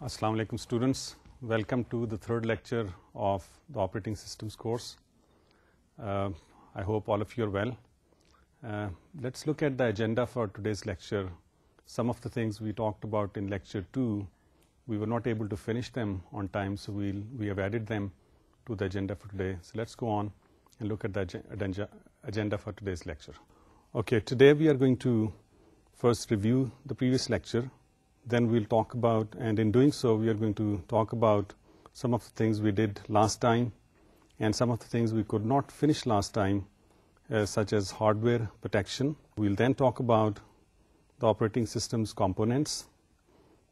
Assalamu alaikum students. Welcome to the third lecture of the operating systems course. I hope all of you are well. Let's look at the agenda for today's lecture. Some of the things we talked about in lecture 2, we were not able to finish them on time, so we have added them to the agenda for today. So let's go on and look at the agenda for today's lecture. Okay, today we are going to first review the previous lecture. Then we'll talk about, and in doing so, we are going to talk about some of the things we did last time and some of the things we could not finish last time, such as hardware protection. We'll then talk about the operating system's components.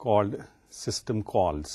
called system calls.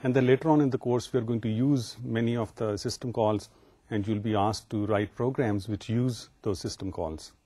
And then later on in the course we are going to use many of the system calls and you'll be asked to write programs which use those system calls.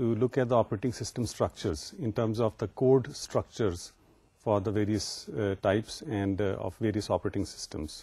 to look at the operating system structures in terms of the code structures for the various types and of various operating systems.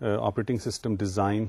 operating system design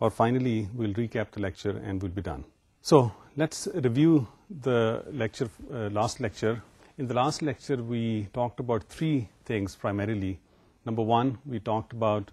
Or finally, we'll recap the lecture and we'll be done. So let's review the lecture, last lecture. In the last lecture, we talked about three things primarily. Number one, we talked about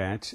batch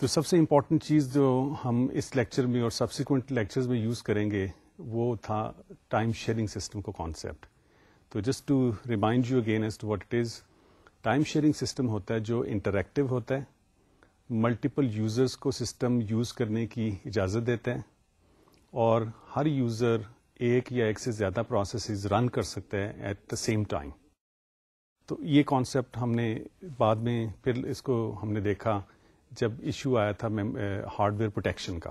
تو سب سے important چیز جو ہم اس lecture میں اور subsequent lectures میں use کریں گے وہ تھا ٹائم شیئرنگ سسٹم کا کانسیپٹ. تو just to remind you again as to what it is, time sharing system ہوتا ہے جو انٹریکٹیو ہوتا ہے, ملٹیپل یوزرز کو سسٹم یوز کرنے کی اجازت دیتا ہے اور ہر یوزر ایک یا ایک سے زیادہ پروسیسز رن کر سکتا ہے ایٹ دا سیم ٹائم. تو یہ کانسیپٹ ہم نے بعد میں پھر اس کو ہم نے دیکھا جب ایشو آیا تھا ہارڈ ویئر پروٹیکشن کا,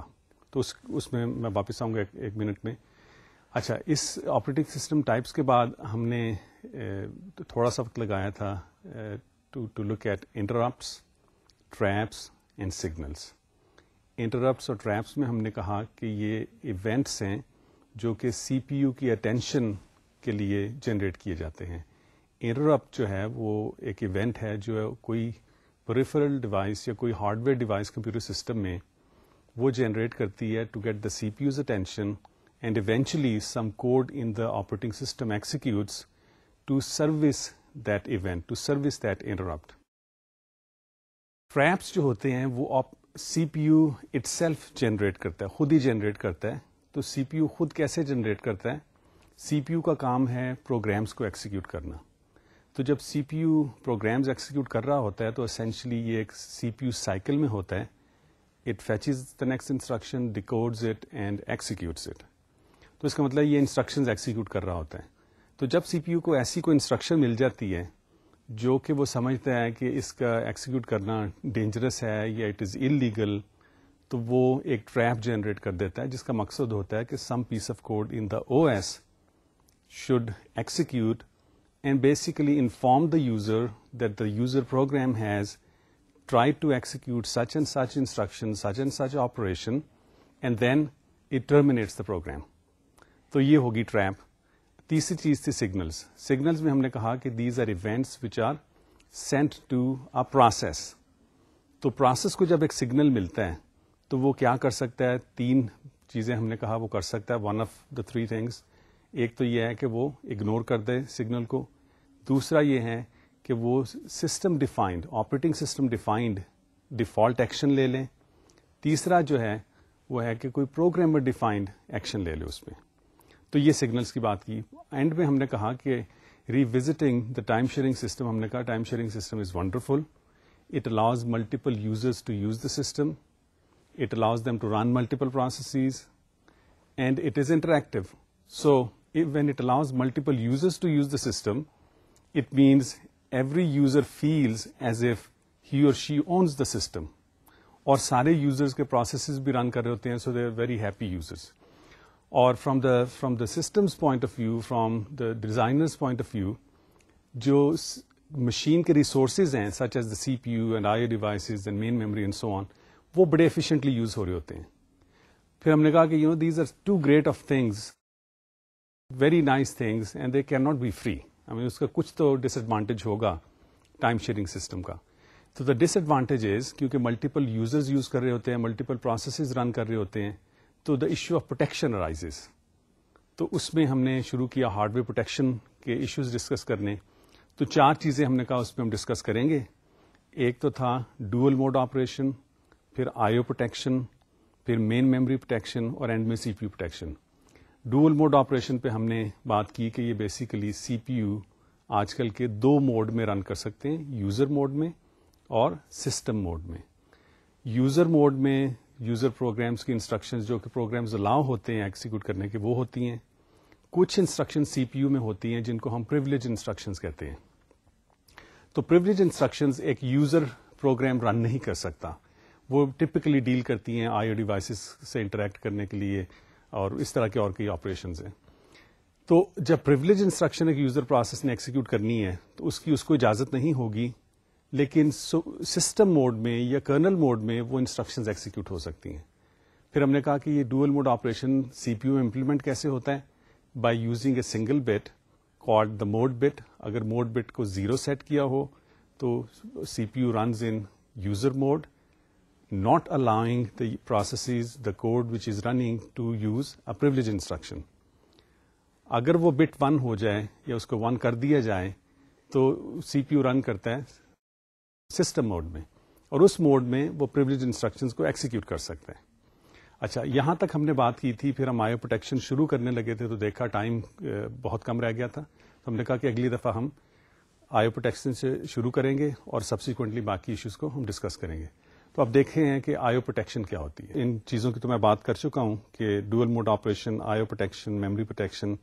تو اس میں میں واپس آؤں گا ایک منٹ میں. اچھا, اس آپریٹنگ سسٹم ٹائپس کے بعد ہم نے تھوڑا سا وقت لگایا تھا to look at interrupts, traps and signals. Interrupts اور ٹریپس میں ہم نے کہا کہ یہ ایونٹس ہیں جو کہ سی پی یو کی اٹینشن کے لیے جنریٹ کیے جاتے ہیں. انٹرپٹ جو ہے وہ ایک ایونٹ ہے جو کوئی پریفرل ڈیوائس یا کوئی hardware device computer system میں وہ جنریٹ کرتی ہے to get the C P U's attention and eventually some code in the operating system executes to service that event, to service that interrupt. Traps جو ہوتے ہیں وہ C P U it self generate کرتا ہے, خود ہی generate کرتا ہے. تو سی پی یو خود کیسے جنریٹ کرتا ہے؟ سی پی یو کا کام ہے پروگرامس کو ایکسیکیوٹ کرنا. تو جب C P you programmes execute کر رہا ہوتا ہے تو اسینشلی یہ ایک سی پی یو سائیکل میں ہوتا ہے. It fetches the next instruction, decodes it and executes it. تو اس کا مطلب یہ انسٹرکشنز ایکسیکیوٹ کر رہا ہوتا ہے. تو جب سی پی یو کو ایسی کوئی انسٹرکشن مل جاتی ہے جو کہ وہ سمجھتا ہے کہ اس کا ایکسیکیوٹ کرنا ڈینجرس ہے یا اٹ از انلیگل, تو وہ ایک ٹریپ جنریٹ کر دیتا ہے جس کا مقصد ہوتا ہے کہ some piece of code in the O S should execute and basically inform the user that the user program has tried to execute such and such instruction, such and such operation, and then it terminates the program. تو یہ ہوگی trap. تیسری چیز تھی signals. Signals میں ہم نے کہا کہ these are events which are sent to a process. تو پروسیس کو جب ایک سگنل ملتا ہے تو وہ کیا کر سکتا ہے؟ تین چیزیں ہم نے کہا وہ کر سکتا ہے. one of the three things. ایک تو یہ ہے کہ وہ اگنور کر دے سگنل کو. دوسرا یہ ہے کہ وہ system defined, operating system defined default action لے لیں. تیسرا جو ہے وہ ہے کہ کوئی پروگرامر ڈیفائنڈ ایکشن لے لے اس میں. تو یہ سگنلس کی بات کی. اینڈ میں ہم نے کہا کہ revisiting the time sharing system, ہم نے کہا time sharing system is wonderful. It allows multiple users to use the system, it allows them to run multiple processes, and it is interactive. So when it allows multiple users to use the system, it means every user feels as if he or she owns the system. اور سارے users کے processes بھی رن کر رہے ہوتے ہیں, so they are very happy users. اور from the systems point of view, from the designers point of view, جو مشین کے ریسورسز ہیں such as the C P U and I O devices and main memory and so on, وہ بڑے efficiently use ہو رہے ہوتے ہیں. پھر ہم نے کہا کہ these are two great of things, very nice things, and they can not be free. اس کا کچھ تو ڈس ایڈوانٹیج ہوگا ٹائم شیئرنگ سسٹم کا. تو دا ڈس ایڈوانٹیج از, کیونکہ ملٹیپل یوزرز یوز کر رہے ہوتے ہیں, ملٹیپل پروسیسز رن کر رہے ہوتے ہیں, تو the issue of protection arises. تو اس میں ہم نے شروع کیا ہارڈ ویئر پروٹیکشن کے ایشوز ڈسکس کرنے. تو 4 چیزیں ہم نے کہا اس پہ ہم ڈسکس کریں گے. ایک تو تھا ڈوئل موڈ آپریشن, پھر آئی او پروٹیکشن, پھر مین میموری پروٹیکشن, اور اینڈ میں C P U protection. Dual mode operation پہ ہم نے بات کی کہ یہ بیسیکلی سی پی یو آج کل کے 2 موڈ میں رن کر سکتے ہیں, یوزر موڈ میں اور سسٹم موڈ میں. یوزر موڈ میں یوزر پروگرامز کی انسٹرکشنز جو کہ پروگرامز الاؤ ہوتے ہیں ایکسیکیوٹ کرنے کے, وہ ہوتی ہیں. کچھ انسٹرکشن سی پی یو میں ہوتی ہیں جن کو ہم پریویلیج انسٹرکشنز کہتے ہیں. تو پریویلیج انسٹرکشنز ایک یوزر پروگرام رن نہیں کر سکتا. وہ ٹپکلی ڈیل کرتی ہیں آئی او ڈیوائسز سے انٹریکٹ کرنے کے لیے, اور اس طرح کے اور کئی آپریشنز ہیں. تو جب پریویلیج انسٹرکشن ایک یوزر پروسیس نے ایکسیکیوٹ کرنی ہے تو اس کو اجازت نہیں ہوگی, لیکن سسٹم موڈ میں یا کرنل موڈ میں وہ انسٹرکشنز ایکسیکیوٹ ہو سکتی ہیں. پھر ہم نے کہا کہ یہ dual mode operation C P U میں امپلیمنٹ کیسے ہوتا ہے, by using a single bit called the mode bit. اگر موڈ بٹ کو 0 سیٹ کیا ہو تو C P U runs in user mode, not allowing the processes, the code which is running to use a privilege instruction. اگر وہ but 1 ہو جائے یا اس کو 1 کر دیا جائے تو سی پی یو رن کرتا ہے سسٹم موڈ میں, اور اس موڈ میں وہ پریویلیج انسٹرکشنز کو ایکسیکیوٹ کر سکتا ہے. اچھا, یہاں تک ہم نے بات کی تھی. پھر ہم آئی او پروٹیکشن شروع کرنے لگے تھے تو دیکھا ٹائم بہت کم رہ گیا تھا. تو ہم نے کہا کہ اگلی دفعہ ہم آئی او پروٹیکشن سے شروع کریں گے اور سبسیکوینٹلی باقی ایشوز کو ہم ڈسکس کریں گے. تو اب دیکھیں ہیں کہ آئی او پروٹیکشن کیا ہوتی ہے. ان چیزوں کی تو میں بات کر چکا ہوں کہ dual mode operation, I O protection, memory protection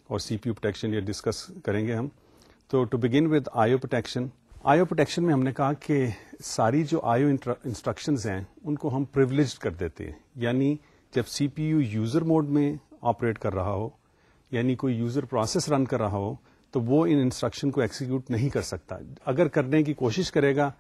اور سی پی یو پروٹیکشن, یہ ڈسکس کریں گے ہم. تو to begin with I O protection. I O protection میں ہم نے کہا کہ ساری جو آئی او انسٹرکشنز ہیں ان کو ہم پریویلیجڈ کر دیتے ہیں. یعنی جب C P you user mode میں آپریٹ کر رہا ہو, یعنی کوئی یوزر پروسیس رن کر رہا ہو, تو وہ ان انسٹرکشن کو ایکسیکیوٹ نہیں کر سکتا. اگر کرنے کی کوشش کرے گا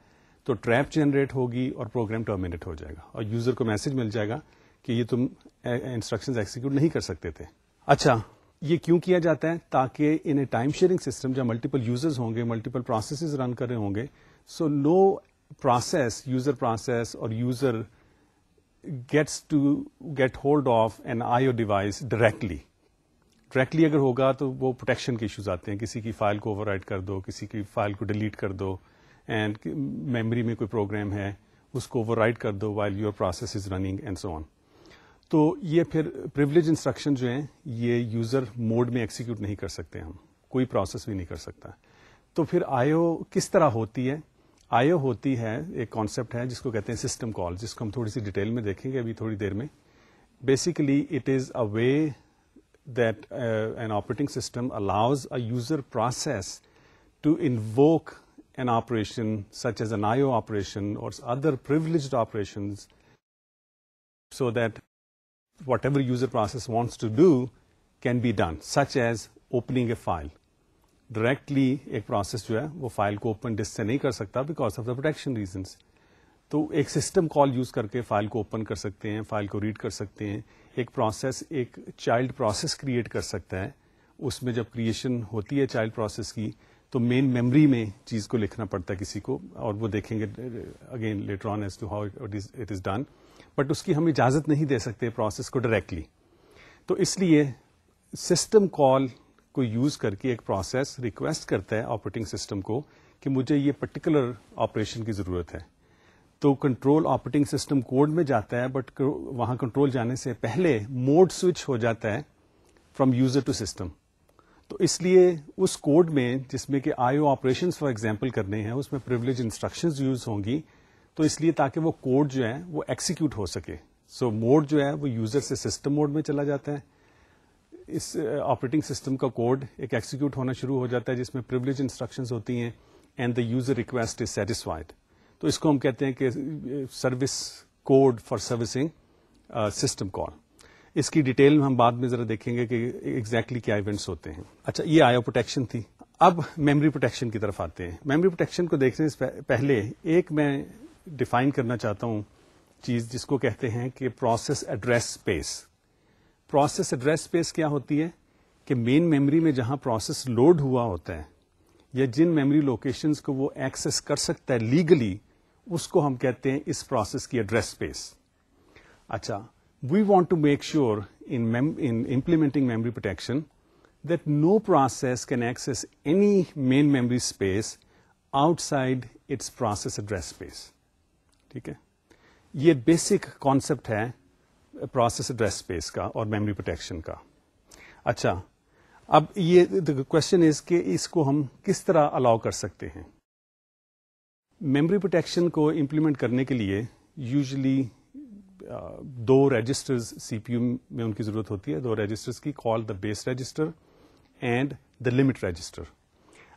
تو ٹریپ جنریٹ ہوگی اور پروگرام ٹرمینیٹ ہو جائے گا, اور یوزر کو میسج مل جائے گا کہ یہ تم انسٹرکشنز ایکسیکیوٹ نہیں کر سکتے تھے. اچھا, یہ کیوں کیا جاتا ہے؟ تاکہ in a time sharing system جب ملٹیپل یوزرز ہوں گے, ملٹیپل پروسیسز رن کر رہے ہوں گے, so no process, user process اور user gets to get hold of an I O device directly اگر ہوگا تو وہ پروٹیکشن کے ایشوز آتے ہیں. کسی کی فائل کو اوور رائٹ کر دو, کسی کی فائل کو ڈیلیٹ کر دو, اینڈ میموری میں کوئی پروگرام ہے اس کو اوور رائٹ کر دو while your process is running and so on. تو یہ پھر پریویلیج انسٹرکشن جو ہیں یہ یوزر موڈ میں ایکسیکیوٹ نہیں کر سکتے, ہم کوئی پروسیس بھی نہیں کر سکتا. تو پھر آئی او کس طرح ہوتی ہے؟ آئی او ہوتی ہے, ایک کانسیپٹ ہے جس کو کہتے ہیں سسٹم کال, جس کو ہم تھوڑی سی ڈیٹیل میں دیکھیں گے ابھی تھوڑی دیر میں. Basically it is a way that an operating system allows a user process to invoke an operation such as an I/O operation or other privileged operations, so that whatever user process wants to do can be done, such as opening a file. Directly ایک process جو ہے وہ file کو open disk سے نہیں کر سکتا because of the protection reasons. تو ایک سسٹم کال یوز کر کے فائل کو اوپن کر سکتے ہیں, فائل کو ریڈ کر سکتے ہیں. ایک پروسیس ایک چائلڈ پروسیس کریٹ کر سکتا ہے. اس میں جب کریشن ہوتی ہے چائلڈ پروسیس کی تو مین میموری میں چیز کو لکھنا پڑتا ہے کسی کو, اور وہ دیکھیں گے again later on as to how it is done. But اس کی ہم اجازت نہیں دے سکتے پروسیس کو ڈائریکٹلی. تو اس لیے سسٹم کال کو یوز کر کے ایک پروسیس ریکویسٹ کرتا ہے آپریٹنگ سسٹم کو کہ مجھے یہ پرٹیکولر آپریشن کی ضرورت ہے. تو کنٹرول آپریٹنگ سسٹم کوڈ میں جاتا ہے, بٹ وہاں کنٹرول جانے سے پہلے موڈ سوئچ ہو جاتا ہے فرام یوزر ٹو سسٹم. تو اس لیے اس کوڈ میں جس میں کہ آئی او آپریشنس فار ایگزامپل کرنے ہیں اس میں پریویلیج انسٹرکشنز یوز ہوں گی. تو اس لیے تاکہ وہ کوڈ جو ہے وہ ایکسیکیوٹ ہو سکے, سو موڈ جو ہے وہ یوزر سے سسٹم موڈ میں چلا جاتا ہے. اس آپریٹنگ سسٹم کا کوڈ ایک ایکسیکیوٹ ہونا شروع ہو جاتا ہے جس میں پریویلیج انسٹرکشنز ہوتی ہیں, and the user request is satisfied. تو اس کو ہم کہتے ہیں کہ service code for servicing system call. اس کی ڈیٹیل میں ہم بعد میں ذرا دیکھیں گے کہ ایگزیکٹلی کیا ایونٹس ہوتے ہیں. اچھا, یہ آئیو پروٹیکشن تھی. اب میموری پروٹیکشن کی طرف آتے ہیں. میموری پروٹیکشن کو دیکھنے سے پہلے ایک میں ڈیفائن کرنا چاہتا ہوں چیز جس کو کہتے ہیں کہ process address space. Process address space کیا ہوتی ہے کہ مین میموری میں جہاں پروسیس لوڈ ہوا ہوتا ہے یا جن میموری لوکیشنز کو وہ ایکسس کر سکتا ہے لیگلی, اس کو ہم کہتے ہیں اس پروسیس کی ایڈریس اسپیس. اچھا, we want to make sure in implementing memory protection that no process can access any main memory space outside its process address space. ٹھیک ہے, یہ بیسک کانسیپٹ ہے پروسیس ایڈریس اسپیس کا اور memory protection کا. اچھا, اب یہ کوشچن از کہ اس کو ہم کس طرح الاؤ کر سکتے ہیں. میموری پروٹیکشن کو امپلیمنٹ کرنے کے لیے یوزلی دو رجسٹرز سی پی یو میں ان کی ضرورت ہوتی ہے. دو رجسٹرز کی, call the base register and the limit register.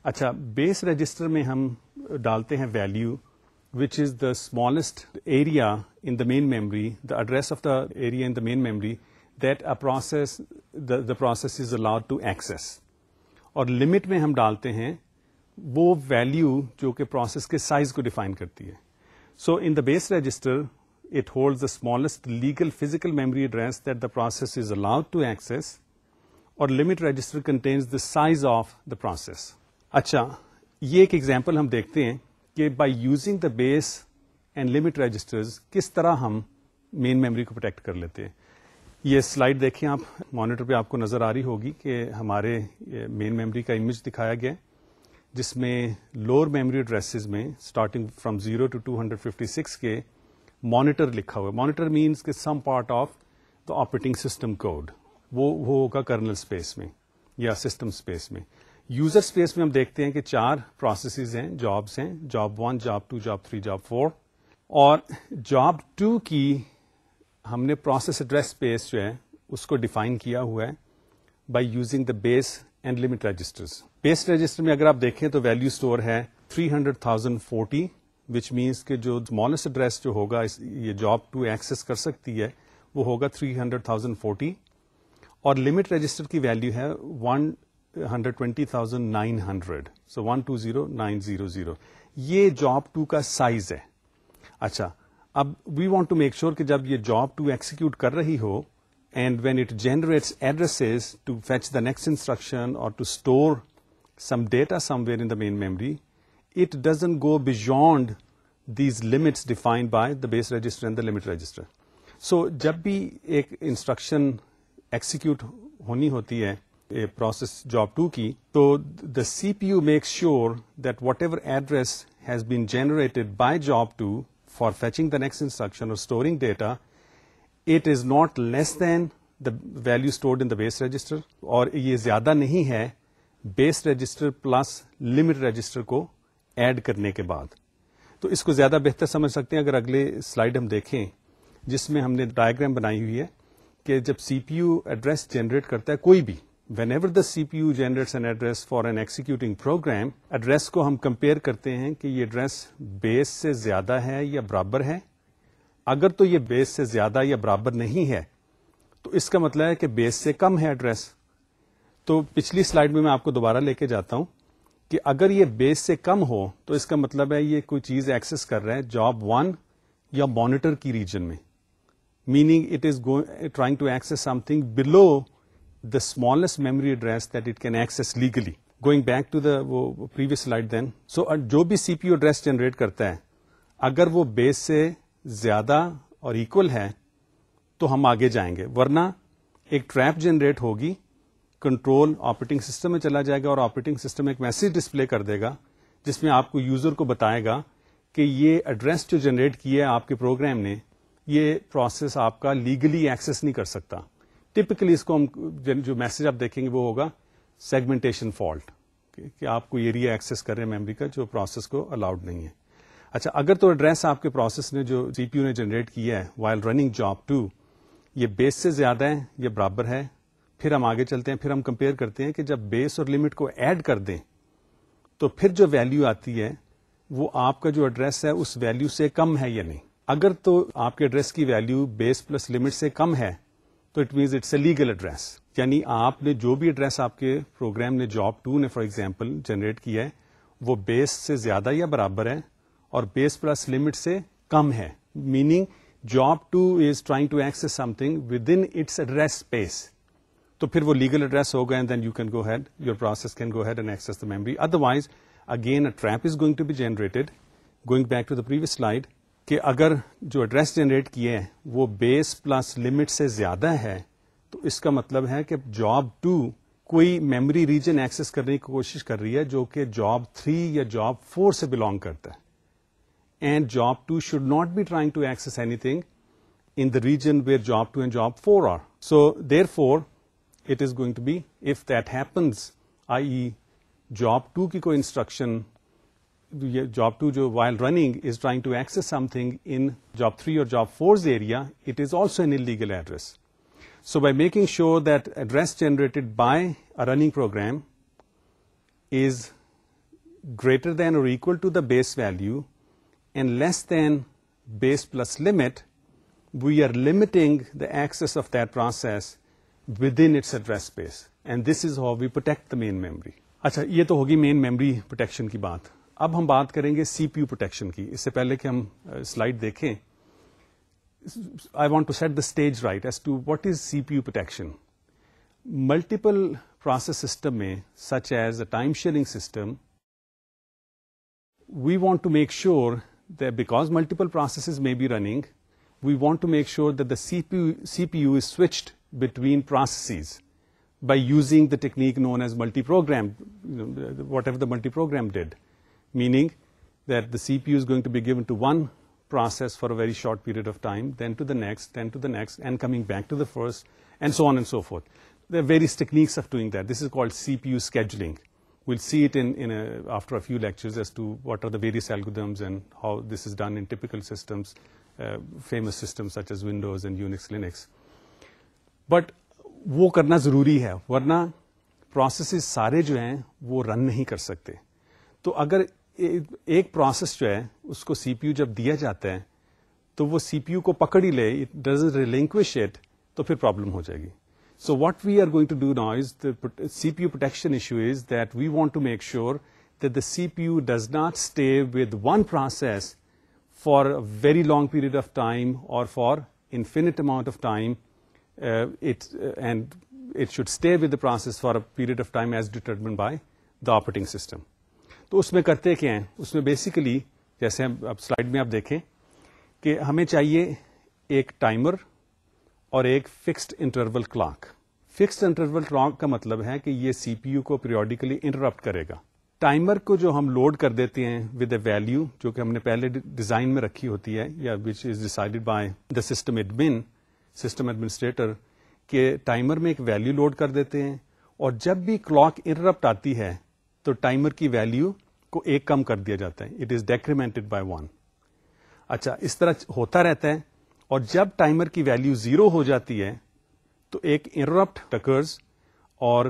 اچھا, بیس رجسٹر میں ہم ڈالتے ہیں value which is the smallest area in the main memory, the address of the area in the main memory that a process, the process is allowed to access. اور limit میں ہم ڈالتے ہیں وہ ویلیو جو کہ پروسیس کے size کو ڈیفائن کرتی ہے. So in the base register it holds the smallest legal physical memory address that the process is allowed to access, اور limit register contains the size of the process. اچھا, یہ ایک example ہم دیکھتے ہیں کہ by using the base and limit registers کس طرح ہم مین میموری کو پروٹیکٹ کر لیتے ہیں. یہ سلائڈ دیکھیں آپ, مانیٹر پہ آپ کو نظر آ رہی ہوگی کہ ہمارے مین میموری کا امیج دکھایا گیا جس میں لوور میموری ایڈریسز میں اسٹارٹنگ فرام 0 to 256 کے مانیٹر لکھا ہوا ہے. مانیٹر مینس کہ some part of the operating system code, وہ ہوگا کرنل اسپیس میں یا سسٹم اسپیس میں. یوزر اسپیس میں ہم دیکھتے ہیں کہ 4 پروسیسز ہیں, جابس ہیں, جاب 1, جاب 2, جاب 3, جاب 4. اور جاب 2 کی ہم نے پروسیس ایڈریس اسپیس جو ہے اس کو ڈیفائن کیا ہوا ہے by using the base and limit registers. Base register میں اگر آپ دیکھیں تو ویلیو اسٹور ہے 300,040, وچ مینس کہ جو اسمالسٹ ایڈریس جو ہوگا یہ جاب 2 ایکسس کر سکتی ہے وہ ہوگا 300,040, اور لمٹ رجسٹر کی ویلیو ہے 120,900. سو 120,900. یہ جاب 2 کا سائز ہے. اچھا, اب we want to make sure کہ جب یہ جاب 2 ایکسیکیوٹ کر رہی ہو and when it generates addresses to fetch the next instruction اور to store some data somewhere in the main memory, it doesn't go beyond these limits defined by the base register and the limit register. So جب بھی ایک instruction execute ہونی ہوتی ہے process job 2 کی, تو the CPU makes sure that whatever address has been generated by job 2 for fetching the next instruction or storing data, it is not less than the value stored in the base register, اور یہ زیادہ نہیں ہے base register plus limit register کو add کرنے کے بعد. تو اس کو زیادہ بہتر سمجھ سکتے ہیں اگر اگلے سلائیڈ ہم دیکھیں جس میں ہم نے ڈائیگرام بنائی ہوئی ہے کہ جب C P U address generate کرتا ہے کوئی بھی, whenever the C P U generates an address for an executing program, address کو ہم کمپیئر کرتے ہیں کہ یہ ایڈریس بیس سے زیادہ ہے یا برابر ہے. اگر تو یہ بیس سے زیادہ یا برابر نہیں ہے تو اس کا مطلب ہے کہ بیس سے کم ہے ایڈریس. تو پچھلی سلائیڈ میں آپ کو دوبارہ لے کے جاتا ہوں کہ اگر یہ بیس سے کم ہو تو اس کا مطلب ہے یہ کوئی چیز ایکسس کر رہا ہے جاب 1 یا مانیٹر کی ریجن میں, meaning it is trying to access something below the smallest memory address that it can access legally. Going back to the وہ پریویس سلائیڈ دین. سو جو بھی C P U address generate کرتا ہے اگر وہ بیس سے زیادہ اور ایکول ہے تو ہم آگے جائیں گے, ورنہ ایک ٹریپ جنریٹ ہوگی, کنٹرول آپریٹنگ سسٹم میں چلا جائے گا اور آپریٹنگ سسٹم ایک میسج ڈسپلے کر دے گا جس میں آپ کو یوزر کو بتائے گا کہ یہ ایڈریس جو جنریٹ کیا ہے آپ کے پروگرام نے, یہ پروسیس آپ کا لیگلی ایکسس نہیں کر سکتا. ٹپکلی اس کو ہم جو میسج آپ دیکھیں گے وہ ہوگا سیگمنٹیشن فالٹ, کہ آپ کو ایریا ایکسس کر رہے ہیں میموری کا جو پروسیس کو الاؤڈ نہیں ہے. اچھا, اگر تو ایڈریس آپ کے پروسیس نے جو سی پی یو نے جنریٹ کیا ہے وائل رننگ جاب 2 یہ بیس سے زیادہ ہے یا برابر ہے, پھر ہم آگے چلتے ہیں, پھر ہم کمپیئر کرتے ہیں کہ جب بیس اور لمٹ کو ایڈ کر دیں تو پھر جو ویلیو آتی ہے وہ آپ کا جو ایڈریس ہے اس ویلیو سے کم ہے یا نہیں. اگر تو آپ کے ایڈریس کی ویلیو بیس پلس لمٹ سے کم ہے تو it means it's a legal address. یعنی آپ نے جو بھی ایڈریس آپ کے پروگرام نے جاب 2 نے فار ایگزامپل جنریٹ کیا ہے وہ بیس سے زیادہ یا برابر ہے اور بیس پلس لمٹ سے کم ہے, meaning job 2 is trying to access something within its address space, تو پھر وہ لیگل ایڈریس ہوگا and then you can go ahead, your process can go ahead and access the memory. Otherwise again a trap is going to be generated, going back to the previous slide, کہ اگر جو address generate کیے ہیں وہ base plus limit سے زیادہ ہے تو اس کا مطلب ہے کہ جاب 2 کوئی میموری ریجن ایکسس کرنے کی کوشش کر رہی ہے جو کہ جاب 3 یا جاب 4 سے بلونگ کرتا ہے, and job 2 should not be trying to access anything in the region where job 2 and job 4 are. So therefore it is going to be if that happens, I job 2 کی کوئی instruction, job 2 جو while running is trying to access something in job 3 or job 4's area, it is also an illegal address. So by making sure that address generated by a running program is greater than or equal to the base value and less than base plus limit, we are limiting the access of that process within its address space. And this is how we protect the main memory. اچھا, یہ تو ہوگی مین memory protection کی بات. اب ہم بات کریں گے سی پی یو پروٹیکشن کی. اس سے پہلے کہ ہم سلائڈ دیکھیں, I want to set the stage right as to what is C P U protection. Multiple process system میں such as a time sharing system, we want to make sure that because multiple processes may be running, we want to make sure that the CPU is switched between processes by using the technique known as multi-program, whatever the multi-program did. Meaning that the CPU is going to be given to one process for a very short period of time, then to the next, and coming back to the first, and so on and so forth. There are various techniques of doing that. This is called CPU scheduling. We'll see it after a few lectures as to what are the various algorithms and how this is done in typical systems, famous systems such as Windows and Unix, Linux. But وہ کرنا ضروری ہے, ورنہ processes سارے جو ہیں وہ رن نہیں کر سکتے. تو اگر ایک پروسیس جو ہے اس کو سی پی یو جب دیا جاتا ہے تو وہ سی پی یو کو پکڑ ہی لے, اٹ ڈزنٹ ریلنکوش اٹ, تو پھر پرابلم ہو جائے گی. So what we are going to do now is the CPU protection issue is that we want to make sure that the CPU does not stay with one process for a very long period of time or for infinite amount of time. And it should stay with the process for a period of time as determined by the operating system. تو اس میں کرتے کیا ہیں, اس میں basically جیسے اب slide میں آپ دیکھیں کہ ہمیں چاہیے ایک ٹائمر اور ایک fixed interval clock. Fixed interval clock کا مطلب ہے کہ یہ سی پی یو کو پیریوڈیکلی انٹرپٹ کرے گا. ٹائمر کو جو ہم لوڈ کر دیتے ہیں ود اے ویلیو جو کہ ہم نے پہلے ڈیزائن میں رکھی ہوتی ہے, یا which is decided by the system admin, system administrator, کہ ٹائمر میں ایک ویلیو لوڈ کر دیتے ہیں, اور جب بھی کلاک انٹرپٹ آتی ہے تو ٹائمر کی ویلیو کو ایک کم کر دیا جاتا ہے. It is decremented by 1. اچھا, اس طرح ہوتا رہتا ہے, اور جب ٹائمر کی ویلیو 0 ہو جاتی ہے تو ایک انٹرپٹ اکرز اور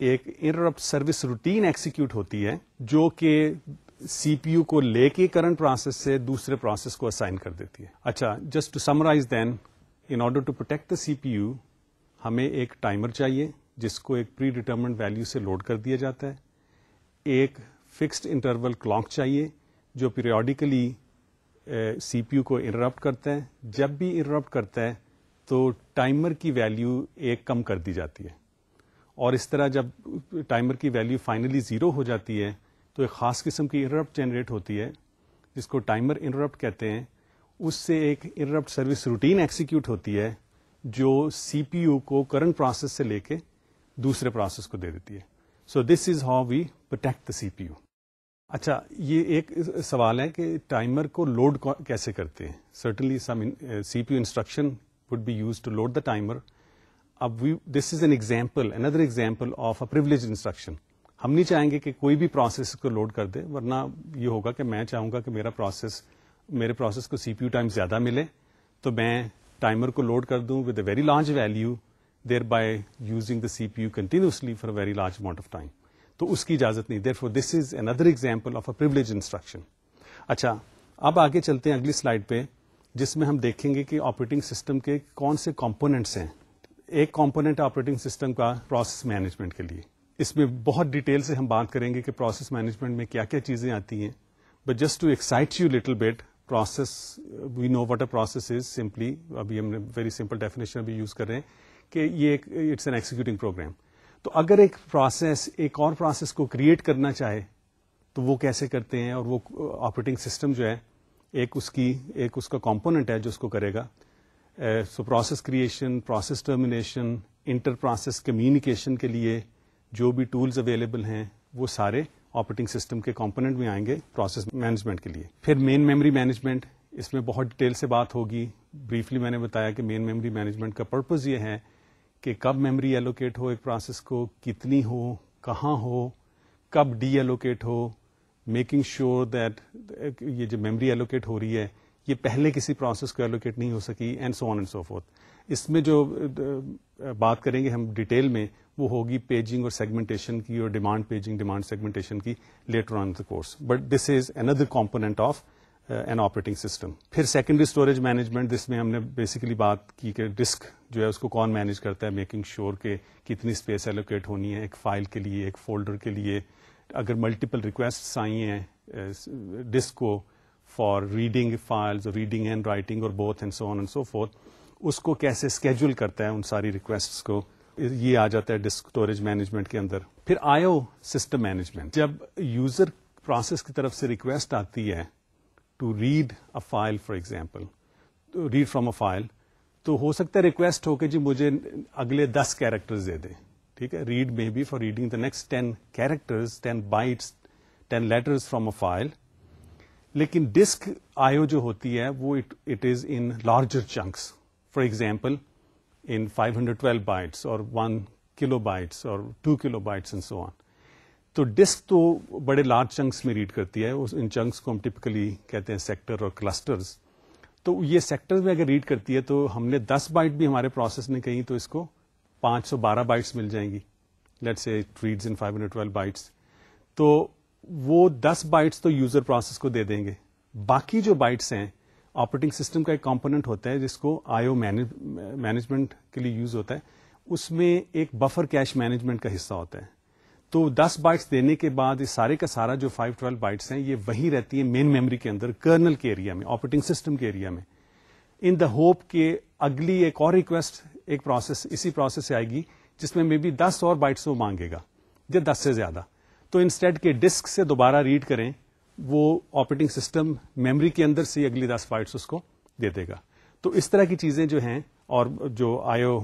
ایک انٹرپٹ سروس روٹین ایکسیکیوٹ ہوتی ہے جو کہ سی پی یو کو لے کے کرنٹ پروسیس سے دوسرے پروسیس کو اسائن کر دیتی ہے. اچھا, just to summarise then, in order to protect the C P U ہمیں ایک ٹائمر چاہیے جس کو ایک پری ڈیٹرمنڈ ویلیو سے لوڈ کر دیا جاتا ہے, ایک فکسڈ انٹرول کلاک چاہیے جو پیریوڈیکلی سی پی یو کو انٹرپٹ کرتا ہے. جب بھی انٹرپٹ کرتا ہے تو ٹائمر کی ویلیو ایک کم کر دی جاتی ہے, اور اس طرح جب ٹائمر کی ویلیو فائنلی 0 ہو جاتی ہے تو ایک خاص قسم کی انٹرپٹ جنریٹ ہوتی ہے جس کو ٹائمر انٹرپٹ کہتے ہیں. اس سے ایک انٹرپٹ سروس روٹین ایکسیکیوٹ ہوتی ہے جو سی پی یو کو کرنٹ پروسیس سے لے کے دوسرے پروسیس کو دے دیتی ہے. So this is how we protect the C P U. اچھا, یہ ایک سوال ہے کہ ٹائمر کو لوڈ کیسے کرتے ہیں. Certainly some C P U instruction would be use to load the timer. اب this is an example, another example of a privilege instruction. ہم نہیں چاہیں گے کہ کوئی بھی پروسیس کو لوڈ کر دے, ورنہ یہ ہوگا کہ میں چاہوں گا کہ میرے پروسیس کو سی پی یو ٹائم زیادہ ملے, تو میں ٹائمر کو لوڈ کر دوں with a very large value, thereby using the C P U continuously for a very large amount of time. تو اس کی اجازت نہیں. Therefore this is another example of a privilege instruction. اچھا, اب آگے چلتے ہیں اگلی سلائڈ پہ جس میں ہم دیکھیں گے کہ آپریٹنگ سسٹم کے کون سے کمپوننٹس ہیں. ایک کمپوننٹ آپریٹنگ سسٹم کا پروسیس مینجمنٹ کے لیے. اس میں بہت ڈیٹیل سے ہم بات کریں گے کہ پروسیس مینجمنٹ میں کیا کیا چیزیں آتی ہیں. But just to excite you little bit, process, we know what a process is. Simply ابھی ہم نے ویری سمپل ڈیفینیشن ابھی یوز کر رہے ہیں کہ یہ اٹس این ایکسیکیوٹنگ پروگرام. تو اگر ایک پروسیس ایک اور پروسیس کو کریٹ کرنا چاہے تو وہ کیسے کرتے ہیں, اور وہ آپریٹنگ سسٹم جو ہے ایک اس کا کمپوننٹ ہے جو اس کو کرے گا. So process creation, process termination, inter process communication کے لیے جو بھی ٹولز اویلیبل ہیں وہ سارے آپریٹنگ سسٹم کے کمپوننٹ میں آئیں گے پروسیس مینجمنٹ کے لیے. پھر مین میموری مینجمنٹ, اس میں بہت ڈیٹیل سے بات ہوگی. بریفلی میں نے بتایا کہ مین میموری مینجمنٹ کا پرپز یہ ہے کہ کب میموری ایلوکیٹ ہو ایک پروسیس کو, کتنی ہو, کہاں ہو, کب D allocate who, making sure that یہ جو میموری ایلوکیٹ ہو رہی ہے یہ پہلے کسی پروسیس کو ایلوکیٹ نہیں ہو سکی, and so on and so forth. اس میں جو بات کریں گے ہم ڈیٹیل میں وہ ہوگی پیجنگ اور سیگمنٹیشن کی, اور ڈیمانڈ پیجنگ, ڈیمانڈ سیگمنٹیشن کی later on the course. But this is another component of N operating system. پھر سیکنڈری اسٹوریج مینجمنٹ, جس میں ہم نے بیسیکلی بات کی کہ ڈسک جو ہے اس کو کون مینج کرتا ہے, میکنگ شیور کہ کتنی اسپیس ایلوکیٹ ہونی ہے ایک فائل کے لیے, ایک فولڈر کے لیے. اگر ملٹیپل ریکویسٹس آئی ہیں ڈسک کو فار ریڈنگ فائلز, اور ریڈنگ اینڈ رائٹنگ, اور both and so on and so forth, اس کو کیسے اسکیجول کرتا ہے ان ساری ریکویسٹس کو, یہ آ جاتا ہے ڈسک اسٹوریج مینجمنٹ کے اندر. پھر آئی/او سسٹم مینجمنٹ, جب یوزر پروسیس کی طرف سے ریکویسٹ آتی ہے to read a file, for example read from a file, تو ہو سکتا ہے ریکویسٹ ہو کہ جی مجھے اگلے 10 کیریکٹرز دے دیں. ٹھیک ہے, ریڈ میں be for reading the next 10 characters, 10 bytes, 10 letters from a file. لیکن ڈسک آئی/او جو ہوتی ہے وہ it is in larger chunks, for example in 512 bytes or 1 kilobytes or 2 kilobytes and so on. تو ڈسک تو بڑے large chunks میں red کرتی ہے, ان چنکس کو ہم ٹپکلی کہتے ہیں سیکٹر اور کلسٹرز. تو یہ سیکٹر میں اگر ریڈ کرتی ہے تو ہم نے 10 بائٹ بھی ہمارے پروسیس نے کہیں تو اس کو 512 بائٹس مل جائیں گی. Let's say it reads in 512 bites. تو وہ 10 بائٹس تو یوزر پروسیس کو دے دیں گے. باقی جو بائٹس ہیں آپریٹنگ سسٹم کا ایک کمپوننٹ ہوتا ہے جس کو آئی/او مینجمنٹ کے لیے یوز ہوتا ہے, اس میں ایک بفر کیش مینجمنٹ کا حصہ ہوتا ہے. تو 10 بائٹس دینے کے بعد یہ سارے کا سارا جو 512 بائٹس ہیں یہ وہیں رہتی ہے مین میموری کے اندر, کرنل کے ایریا میں, آپریٹنگ سسٹم کے ایریا میں, ان دا ہوپ کہ اگلی ایک اور ریکویسٹ ایک پروسیس اسی پروسیس سے آئے گی جس میں مے بی 10 اور بائٹس وہ مانگے گا یا 10 سے زیادہ. تو انسٹیڈ کے ڈسک سے دوبارہ ریڈ کریں, وہ آپریٹنگ سسٹم میموری کے اندر سے اگلی 10 بائٹس اس کو دے دے گا. تو اس طرح کی چیزیں جو ہیں, اور جو آئی/او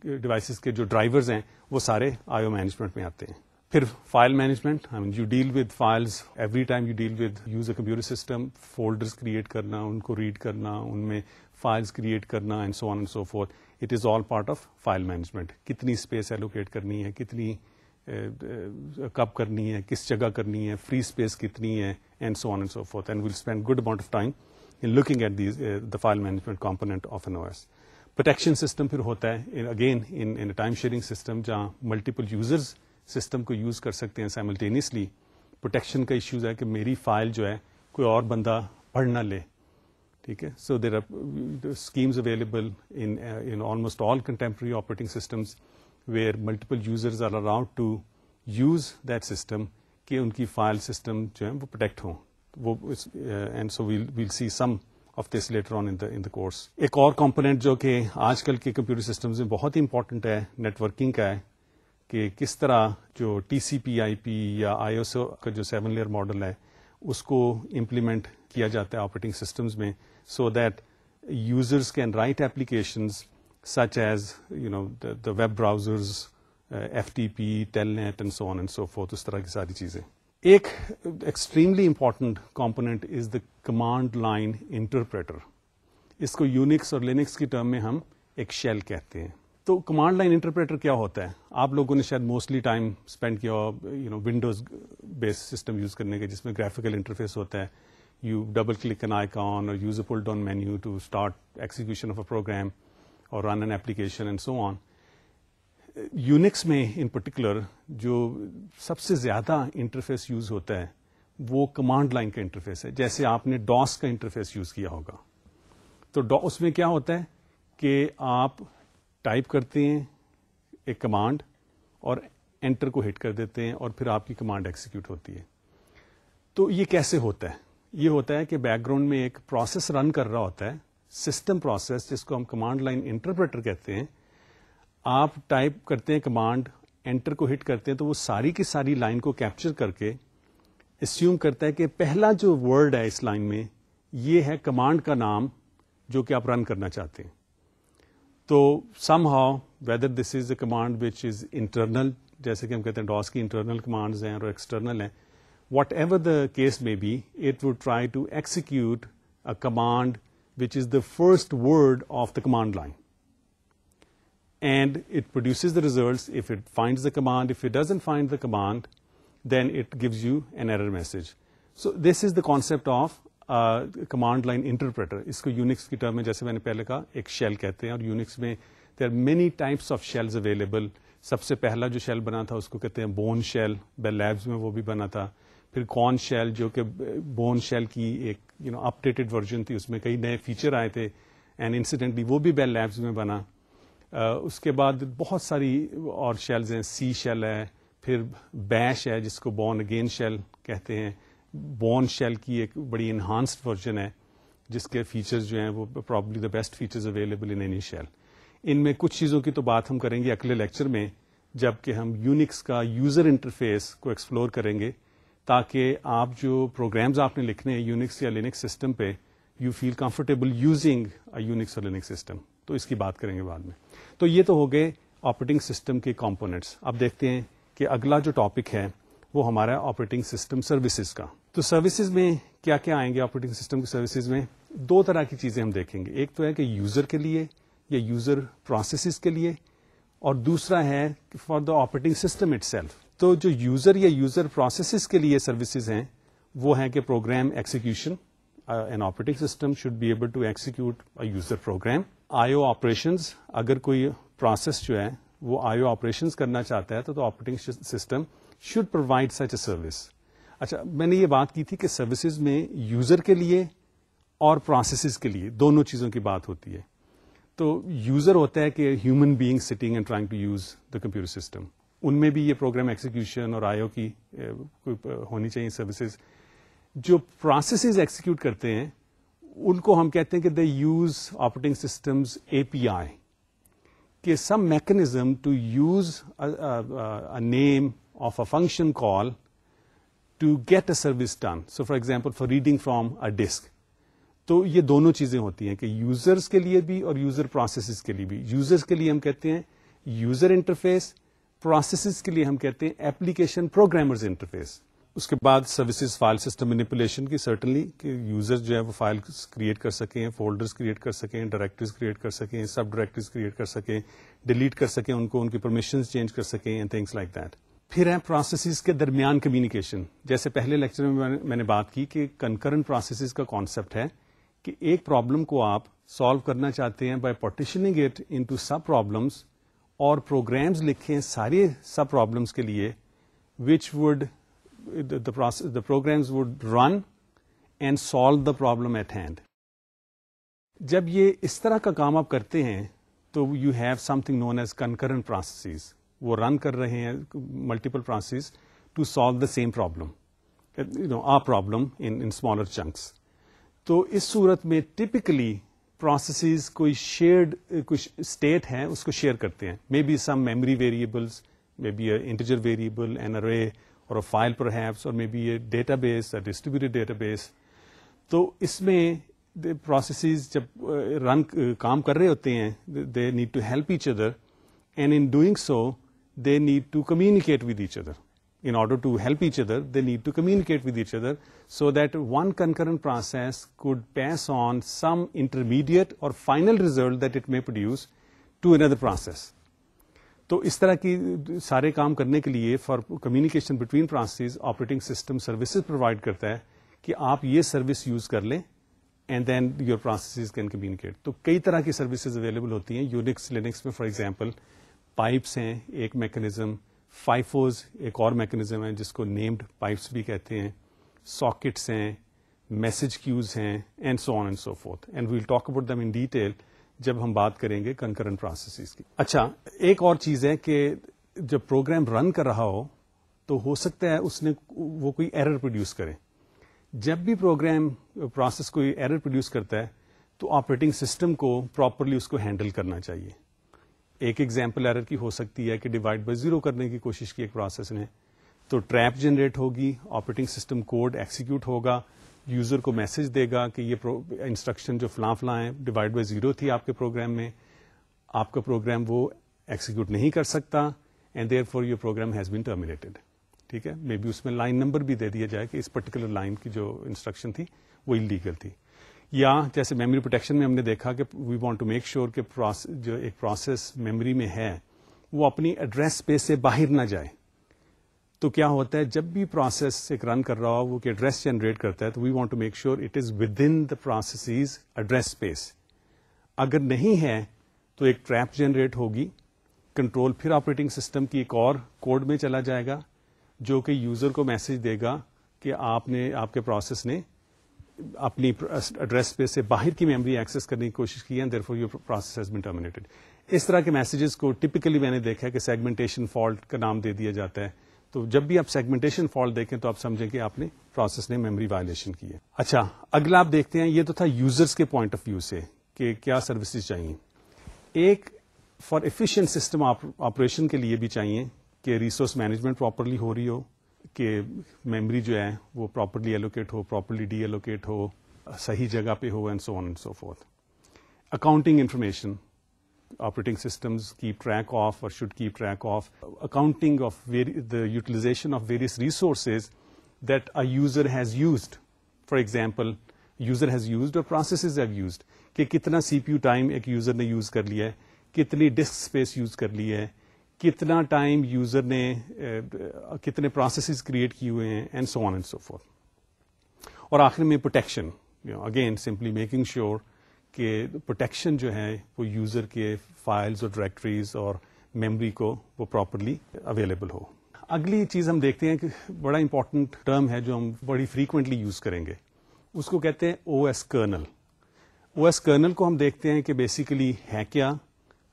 ڈیوائسز کے جو ڈرائیورز ہیں وہ سارے آئی/او مینجمنٹ میں آتے ہیں. پھر file management, you deal with files every time you deal with use a computer system. Folders create کرنا, ان کو ریڈ کرنا, ان میں فائلز کریٹ کرنا, and so on and so forth. It is all part of file management. کتنی space allocate کرنی ہے, کتنی کب کرنی ہے, کس جگہ کرنی ہے, فری اسپیس کتنی ہے, and so on and so forth. And we'll spend good amount of time in looking at these the file management component of an OS. Protection system پھر ہوتا ہے again in a time sharing system جہاں multiple users system کو use کر سکتے ہیں simultaneously. Protection کا issues ہے کہ میری فائل جو ہے کوئی اور بندہ پڑھ نہ لے. ٹھیک ہے, so there are schemes available in almost all contemporary operating systems where multiple users are allowed to use that system کہ ان کی فائل سسٹم جو ہے وہ پروٹیکٹ ہوں. and so we'll see some of this later on in the course. ایک اور component جو کہ آج کل کے کمپیوٹر سسٹمز میں بہت ہی امپورٹنٹ ہے, نیٹ ورکنگ کا ہے, کہ کس طرح جو TCP/IP یا ISO کا جو 7 لیئر ماڈل ہے اس کو امپلیمنٹ کیا جاتا ہے آپریٹنگ سسٹمز میں, so that users can write applications such as the web browsers, FTP, Telnet and so on and so forth. اس طرح کی ساری چیزیں. ایک extremely important component is the command line interpreter. اس کو یونکس اور لینکس کی ٹرم میں ہم ایک شیل کہتے ہیں. تو کمانڈ لائن انٹرپریٹر کیا ہوتا ہے؟ آپ لوگوں نے شاید موسٹلی ٹائم اسپینڈ کیا ونڈوز بیس سسٹم یوز کرنے کے, جس میں گرافیکل انٹرفیس ہوتا ہے. You double click an icon اور use a pull down menu to start execution of a program اور run an application and so on. Unix میں ان پرٹیکولر جو سب سے زیادہ انٹرفیس یوز ہوتا ہے وہ کمانڈ لائن کا انٹرفیس ہے. جیسے آپ نے ڈاس کا انٹرفیس یوز کیا ہوگا, تو اس میں کیا ہوتا ہے کہ آپ ٹائپ کرتے ہیں ایک کمانڈ اور انٹر کو ہٹ کر دیتے ہیں اور پھر آپ کی کمانڈ ایکسیکیوٹ ہوتی ہے. تو یہ کیسے ہوتا ہے؟ یہ ہوتا ہے کہ بیک گراؤنڈ میں ایک پروسیس رن کر رہا ہوتا ہے, سسٹم پروسیس, جس کو ہم کمانڈ لائن انٹرپریٹر کہتے ہیں. آپ ٹائپ کرتے ہیں کمانڈ, انٹر کو ہٹ کرتے ہیں تو وہ ساری کی ساری لائن کو کیپچر کر کے اسیوم کرتا ہے کہ پہلا جو ورڈ ہے اس لائن میں یہ ہے کمانڈ کا نام جو کہ آپ رن کرنا چاہتے ہیں. تو some how whether this is a command which is internal, جیسے کہ ہم کہتے ہیں ڈاس کی انٹرنل کمانڈز ہیں اور ایکسٹرنل ہیں, whatever the case may be, it would try to execute a command which is the first word of the command line, and it produces the results if it finds the command. If it doesn't find the command, then it gives you an error message. So this is the concept of command line interpreter. اس کو Unix کی term میں جیسے میں نے پہلے کہا ایک shell کہتے ہیں, اور یونکس میں there are many types of shells available. سب سے پہلا جو شیل بنا تھا اس کو کہتے ہیں بون شیل, بیل لیبز میں وہ بھی بنا تھا. پھر کون شیل جو کہ بون شیل کی ایک اپ ڈیٹڈ ورژن تھی, اس میں کئی نئے فیچر آئے تھے, اینڈ انسیڈنٹلی وہ بھی بیل لیبز میں بنا. اس کے بعد بہت ساری اور شیلز ہیں, سی شیل ہے, پھر بیش ہے جس کو بورن اگین شیل کہتے ہیں. بورن شیل کی ایک بڑی انہانسڈ ورژن ہے جس کے فیچرز جو ہیں وہ probably the best features available in any shell. ان میں کچھ چیزوں کی تو بات ہم کریں گے اگلے لیکچر میں جب کہ ہم یونکس کا یوزر انٹرفیس کو ایکسپلور کریں گے, تاکہ آپ جو پروگرامز آپ نے لکھنے ہیں یونکس یا لینکس سسٹم پہ, you feel comfortable using a Unix اور لینکس سسٹم. تو اس کی بات کریں گے بعد میں. تو یہ تو ہو گئے آپریٹنگ سسٹم کے کمپوننٹس. اب دیکھتے ہیں کہ اگلا جو ٹاپک ہے وہ ہمارا آپریٹنگ سسٹم سروسز کا. تو سروسز میں کیا کیا آئیں گے؟ آپریٹنگ سسٹم کی سروسز میں دو طرح کی چیزیں ہم دیکھیں گے. ایک تو ہے کہ یوزر کے لیے یا یوزر پروسیسز کے لیے, اور دوسرا ہے for the operating system it self. تو جو یوزر یا یوزر پروسیسز کے لیے سروسز ہیں وہ ہیں کہ program execution. An operating system should be able to execute a user program. I/O operations, اگر کوئی پروسیس جو ہے وہ I/O operations کرنا چاہتا ہے تو operating system should provide such a service. اچھا, میں نے یہ بات کی تھی کہ سروسز میں یوزر کے لیے اور پروسیسز کے لیے دونوں چیزوں کی بات ہوتی ہے. تو یوزر ہوتا ہے کہ human being sitting and trying to use the computer system, ان میں بھی یہ پروگرام ایکسیکیوشن اور I/O کی ہونی چاہیے سروسز. جو پروسیسز ایکسیکیوٹ کرتے ہیں ان کو ہم کہتے ہیں کہ they use operating systems A P I, کہ some mechanism to use name of a function call to get a service done. So for example for reading from a disk. تو یہ دونوں چیزیں ہوتی ہیں کہ یوزرز کے لیے بھی اور یوزر پروسیسز کے لیے بھی. یوزرز کے لیے ہم کہتے ہیں یوزر انٹرفیس, پروسیسز کے لیے ہم کہتے ہیں ایپلیکیشن پروگرامرز انٹرفیس. اس کے بعد سروسز فائل سسٹم مینیپولیشن کی, سرٹنلی کہ یوزر جو ہے وہ فائل کریٹ کر سکیں, فولڈرز کریٹ کر سکیں, ڈائریکٹریز کریٹ کر سکیں, سب ڈائریکٹریز کریٹ کر سکیں, ڈیلیٹ کر سکیں ان کو, ان کی پرمیشنز چینج کر سکیں اینڈ تھنگس لائک دیٹ. پھر ہے پروسیسز کے درمیان کمیونیکیشن. جیسے پہلے لیکچر میں نے بات کی کہ کنکرنٹ پروسیسز کا کانسیپٹ ہے کہ ایک پرابلم کو آپ سالو کرنا چاہتے ہیں by partitioning it into sub problems, اور پروگرامز لکھیں سارے سب پرابلمس کے لیے which would the programs would run and solve the problem at hand. جب یہ اس طرح کا کام آپ کرتے ہیں تو you have something known as concurrent processes. وہ رن کر رہے ہیں multiple processes to solve the same problem, a problem in smaller chunks. تو اس صورت میں typically processes کوئی shared کچھ state ہے اس کو share کرتے ہیں. Maybe some memory variables, maybe an integer variable, an array, or a file perhaps, or maybe a database, a distributed database. تو اس میں پروسیسز جب کام کر رہے ہوتے ہیں they need to help each other, and in doing so they need to communicate with each other. In order to help each other they need to communicate with each other so that one concurrent process could pass on some intermediate or final result that it may produce to another process. تو اس طرح کی سارے کام کرنے کے لیے for communication between processes operating system services provide کرتا ہے کہ آپ یہ سروس یوز کر لیں and then your processes can communicate. تو کئی طرح کی سروسز اویلیبل ہوتی ہیں یونکس لینکس میں. فار ایگزامپل پائپس ہیں ایک میکنزم, فائفوز ایک اور میکنزم ہے جس کو نیمڈ پائپس بھی کہتے ہیں, ساکٹس ہیں, میسج کیوز ہیں, and so on and so forth, and we'll talk about them in detail جب ہم بات کریں گے کنکرنٹ پروسیسز کی. اچھا, ایک اور چیز ہے کہ جب پروگرام رن کر رہا ہو تو ہو سکتا ہے اس نے وہ کوئی ایرر پروڈیوس کرے. جب بھی پروگرام پروسیس کوئی ایرر پروڈیوس کرتا ہے تو آپریٹنگ سسٹم کو پراپرلی اس کو ہینڈل کرنا چاہیے. ایک ایگزامپل ایرر کی ہو سکتی ہے کہ ڈیوائڈ بائی زیرو کرنے کی کوشش کی ایک پروسیس نے, تو ٹریپ جنریٹ ہوگی, آپریٹنگ سسٹم کوڈ ایکسیکیوٹ ہوگا, یوزر کو میسج دے گا کہ یہ انسٹرکشن جو فلاں فلاں ہے ڈیوائڈ بائی زیرو تھی آپ کے پروگرام میں, آپ کا پروگرام وہ ایکسیکیوٹ نہیں کر سکتا, and therefore your program has been terminated. ٹھیک ہے, مے بی اس میں لائن نمبر بھی دے دیا جائے کہ اس پرٹیکولر لائن کی جو انسٹرکشن تھی وہ انلیگل تھی. یا جیسے میموری پروٹیکشن میں ہم نے دیکھا کہ we want to make sure کہ جو ایک پروسیس میموری میں ہے وہ اپنی ایڈریس اسپیس سے باہر نہ جائے. تو کیا ہوتا ہے, جب بھی پروسیس ایک رن کر رہا ہو وہ کہ ایڈریس جنریٹ کرتا ہے, تو we want to make sure it is within the processes address space. اگر نہیں ہے تو ایک ٹریپ جنریٹ ہوگی, کنٹرول پھر آپریٹنگ سسٹم کی ایک اور کوڈ میں چلا جائے گا جو کہ یوزر کو میسج دے گا کہ آپ کے پروسیس نے اپنی ایڈریس اسپیس سے باہر کی میموری ایکسس کرنے کی کوشش کی ہے, and therefore your process has been terminated. اس طرح کے میسیجز کو ٹپکلی میں نے دیکھا ہے کہ سیگمنٹیشن فالٹ کا نام دے دیا جاتا ہے. تو جب بھی آپ سیگمنٹیشن فالٹ دیکھیں تو آپ سمجھیں کہ آپ نے پروسیس نے میموری وائلیشن کی ہے. اچھا, اگلا آپ دیکھتے ہیں, یہ تو تھا یوزرس کے پوائنٹ آف ویو سے کہ کیا سروسز چاہیے. ایک فار ایفیشینٹ سسٹم آپریشن کے لیے بھی چاہیے کہ ریسورس مینجمنٹ پراپرلی ہو رہی ہو, کہ میموری جو ہے وہ پراپرلی ایلوکیٹ ہو, پراپرلی ڈی ایلوکیٹ ہو, صحیح جگہ پہ ہو, and so on and so forth. Accounting information, operating systems keep track of or should keep track of accounting of the utilization of various resources that a user has used. For example, user has used or processes have used کہ کتنا سی P you time ایک user نے use کر لیا ہے, کتنی disk space use کر لی ہے, کتنا ٹائم یوزر نے کتنے پروسیسز کریٹ کیے ہوئے ہیں, and so on and so fourth. اور آخر میں protection, again simply making sure کہ پروٹیکشن جو ہے وہ یوزر کے فائلز اور ڈائریکٹریز اور میموری کو وہ پراپرلی اویلیبل ہو. اگلی چیز ہم دیکھتے ہیں کہ بڑا امپورٹنٹ ٹرم ہے جو ہم بڑی فریکوینٹلی یوز کریں گے, اس کو کہتے ہیں O S kernel. O S kernel کو ہم دیکھتے ہیں کہ بیسیکلی ہے کیا,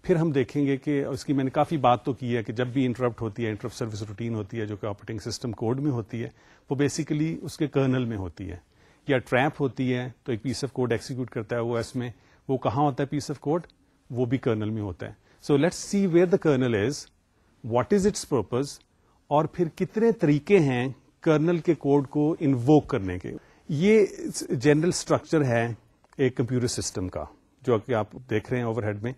پھر ہم دیکھیں گے کہ اس کی میں نے کافی بات تو کی ہے کہ جب بھی انٹرپٹ ہوتی ہے, انٹرپٹ سروس روٹین ہوتی ہے جو کہ آپریٹنگ سسٹم کوڈ میں ہوتی ہے, وہ بیسیکلی اس کے کرنل میں ہوتی ہے. یا ٹریپ ہوتی ہے تو ایک پیس آف کوڈ ایکسیکیوٹ کرتا ہے او ایس میں, وہ کہاں ہوتا ہے پیس آف کوڈ, وہ بھی کرنل میں ہوتا ہے. So let's see where the kernel is, what is its purpose, اور پھر کتنے طریقے ہیں کرنل کے کوڈ کو انووک کرنے کے. یہ جنرل اسٹرکچر ہے ایک کمپیوٹر سسٹم کا جو کہ آپ دیکھ رہے ہیں اوور ہیڈ میں,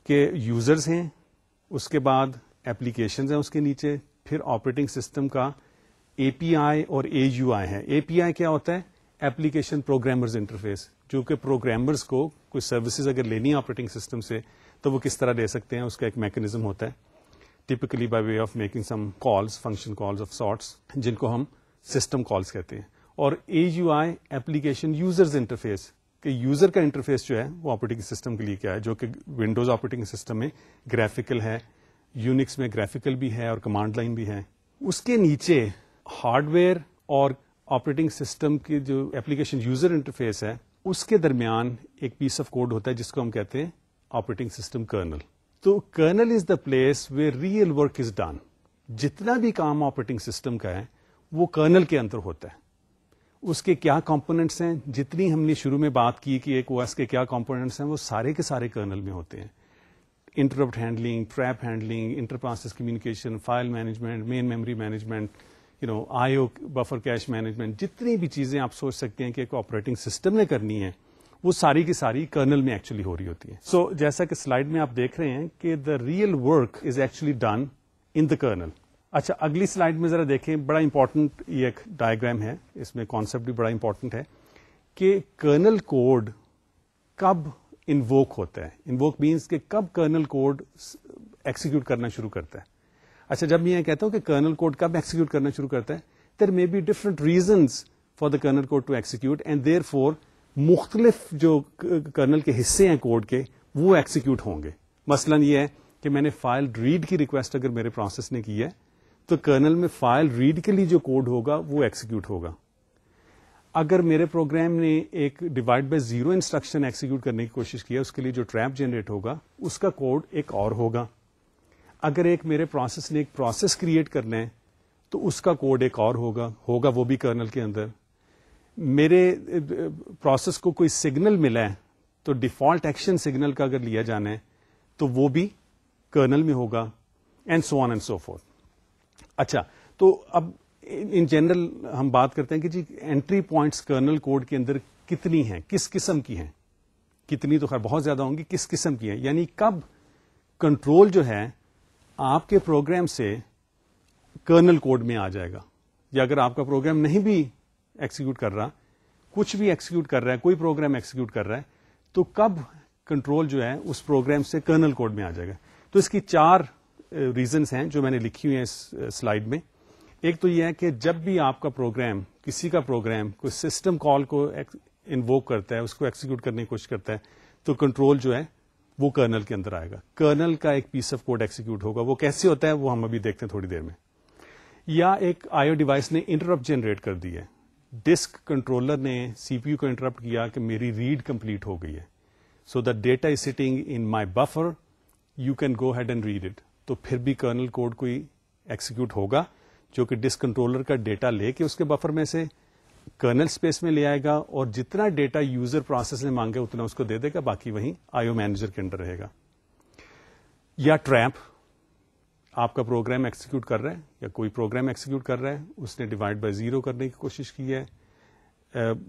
کہ یوزرز ہیں, اس کے بعد ایپلیکیشنز ہیں اس کے نیچے, پھر آپریٹنگ سسٹم کا اے پی آئی اور اے یو آئی ہے. اے پی آئی کیا ہوتا ہے, ایپلیکیشن پروگرامرز انٹرفیس, جو کہ پروگرامرز کو کوئی سروسز اگر لینی ہے آپریٹنگ سسٹم سے تو وہ کس طرح لے سکتے ہیں, اس کا ایک میکنزم ہوتا ہے, typically by way of making some calls, function calls of sorts, جن کو ہم سسٹم کالز کہتے ہیں. اور a U I application users interface, کہ یوزر کا انٹرفیس جو ہے وہ آپریٹنگ سسٹم کے لیے کیا ہے, جو کہ ونڈوز آپریٹنگ سسٹم میں گرافیکل ہے, یونکس میں گرافیکل بھی ہے اور کمانڈ لائن بھی ہے. اس کے نیچے ہارڈ ویئر اور آپریٹنگ سسٹم کی جو ایپلیکیشن یوزر انٹرفیس ہے اس کے درمیان ایک پیس آف کوڈ ہوتا ہے جس کو ہم کہتے ہیں آپریٹنگ سسٹم کرنل. تو kernel is the place where real work is done. جتنا بھی کام آپریٹنگ سسٹم کا ہے وہ کرنل کے اندر ہوتا ہے. اس کے کیا کمپوننٹس ہیں, جتنی ہم نے شروع میں بات کی کہ ایک او ایس کے کیا کمپوننٹس ہیں, وہ سارے کے سارے کرنل میں ہوتے ہیں. Interrupt handling, trap handling, inter process communication, file management, main memory management, I O buffer cache management, جتنی بھی چیزیں آپ سوچ سکتے ہیں کہ ایک آپریٹنگ سسٹم نے کرنی ہے وہ ساری کی ساری کرنل میں ایکچولی ہو رہی ہوتی ہے. سو جیسا کہ سلائیڈ میں آپ دیکھ رہے ہیں کہ the real work is actually done in the colonel. اچھا, اگلی سلائیڈ میں ذرا دیکھیں, بڑا امپورٹنٹ یہ ایک ڈائیگرام ہے, اس میں کانسیپٹ بھی بڑا امپورٹنٹ ہے کہ کرنل کوڈ کب انووک ہوتا ہے. انووک مینس کہ کب کرنل کوڈ ایکسیکیوٹ کرنا شروع کرتا ہے. اچھا, جب میں یہ کہتا ہوں کہ کرنل کوڈ کب ایکسیکیوٹ کرنا شروع کرتا ہے, there may be different reasons for the kernel code to execute, and therefore مختلف جو کرنل کے حصے ہیں کوڈ کے وہ ایکسیکیوٹ ہوں گے. مثلاً یہ ہے کہ میں نے فائل ریڈ کی ریکویسٹ اگر میرے پروسیس نے کی ہے تو کرنل میں فائل ریڈ کے لیے جو کوڈ ہوگا وہ ایکسیکیوٹ ہوگا. اگر میرے پروگرام نے ایک divide by zero instruction execute کرنے کی کوشش کی ہے، اس کے لیے جو ٹریپ جنریٹ ہوگا اس کا کوڈ ایک اور ہوگا. اگر ایک میرے پروسیس نے ایک پروسیس کریٹ کرنا ہے تو اس کا کوڈ ایک اور ہوگا وہ بھی کرنل کے اندر. میرے پروسیس کو کوئی سگنل ملا ہے تو ڈیفالٹ ایکشن سگنل کا اگر لیا جانا ہے تو وہ بھی کرنل میں ہوگا، and so on and so fourth. اچھا، تو اب ان جنرل ہم بات کرتے ہیں کہ جی انٹری پوائنٹس کرنل کوڈ کے اندر کتنی ہیں، کس قسم کی ہیں. کتنی تو خیر بہت زیادہ ہوں گی، کس قسم کی ہیں، یعنی کب کنٹرول جو ہے آپ کے پروگرام سے کرنل کوڈ میں آ جائے گا، یا اگر آپ کا پروگرام نہیں بھی ایکسیکیوٹ کر رہا، کچھ بھی ایکسیکیوٹ کر رہا ہے، کوئی پروگرام ایکسیکیوٹ کر رہا ہے، تو کب کنٹرول جو ہے اس پروگرام سے کرنل کوڈ میں آ جائے گا. تو اس کی 4 ریزنز ہیں جو میں نے لکھی ہوئی ہیں اس سلائیڈ میں. ایک تو یہ ہے کہ جب بھی آپ کا پروگرام، کسی کا پروگرام کوئی سسٹم کال کو انووک کرتا ہے، اس کو ایکسیکیوٹ کرنے کی کوشش کرتا ہے، تو کنٹرول جو ہے وہ کرنل کے اندر آئے گا. کرنل کا ایک پیس آف کوڈ ایکسیکیوٹ ہوگا. وہ کیسے ہوتا ہے وہ ہم ابھی دیکھتے ہیں تھوڑی دیر میں. یا ایک آئی او ڈیوائس نے انٹرپٹ جنریٹ کر دی ہے، ڈسک کنٹرولر نے سی پی یو کو انٹرپٹ کیا کہ میری ریڈ کمپلیٹ ہو گئی ہے، so the data is sitting in my buffer, you can go ahead and read it. تو پھر بھی کرنل کوڈ کوئی ایکسیکیوٹ ہوگا جو کہ ڈسک کنٹرولر کا ڈیٹا لے کے اس کے بفر میں سے کرنل اسپیس میں لے آئے گا، اور جتنا ڈیٹا یوزر پروسیس نے مانگا اتنا اس کو دے دے گا، باقی وہیں آئی او مینیجر کے اندر رہے گا. یا ٹریپ، آپ کا پروگرام ایکسیکیوٹ کر رہا ہے یا کوئی پروگرام ایکسیکیوٹ کر رہا ہے، اس نے ڈیوائڈ بائی زیرو کرنے کی کوشش کی ہے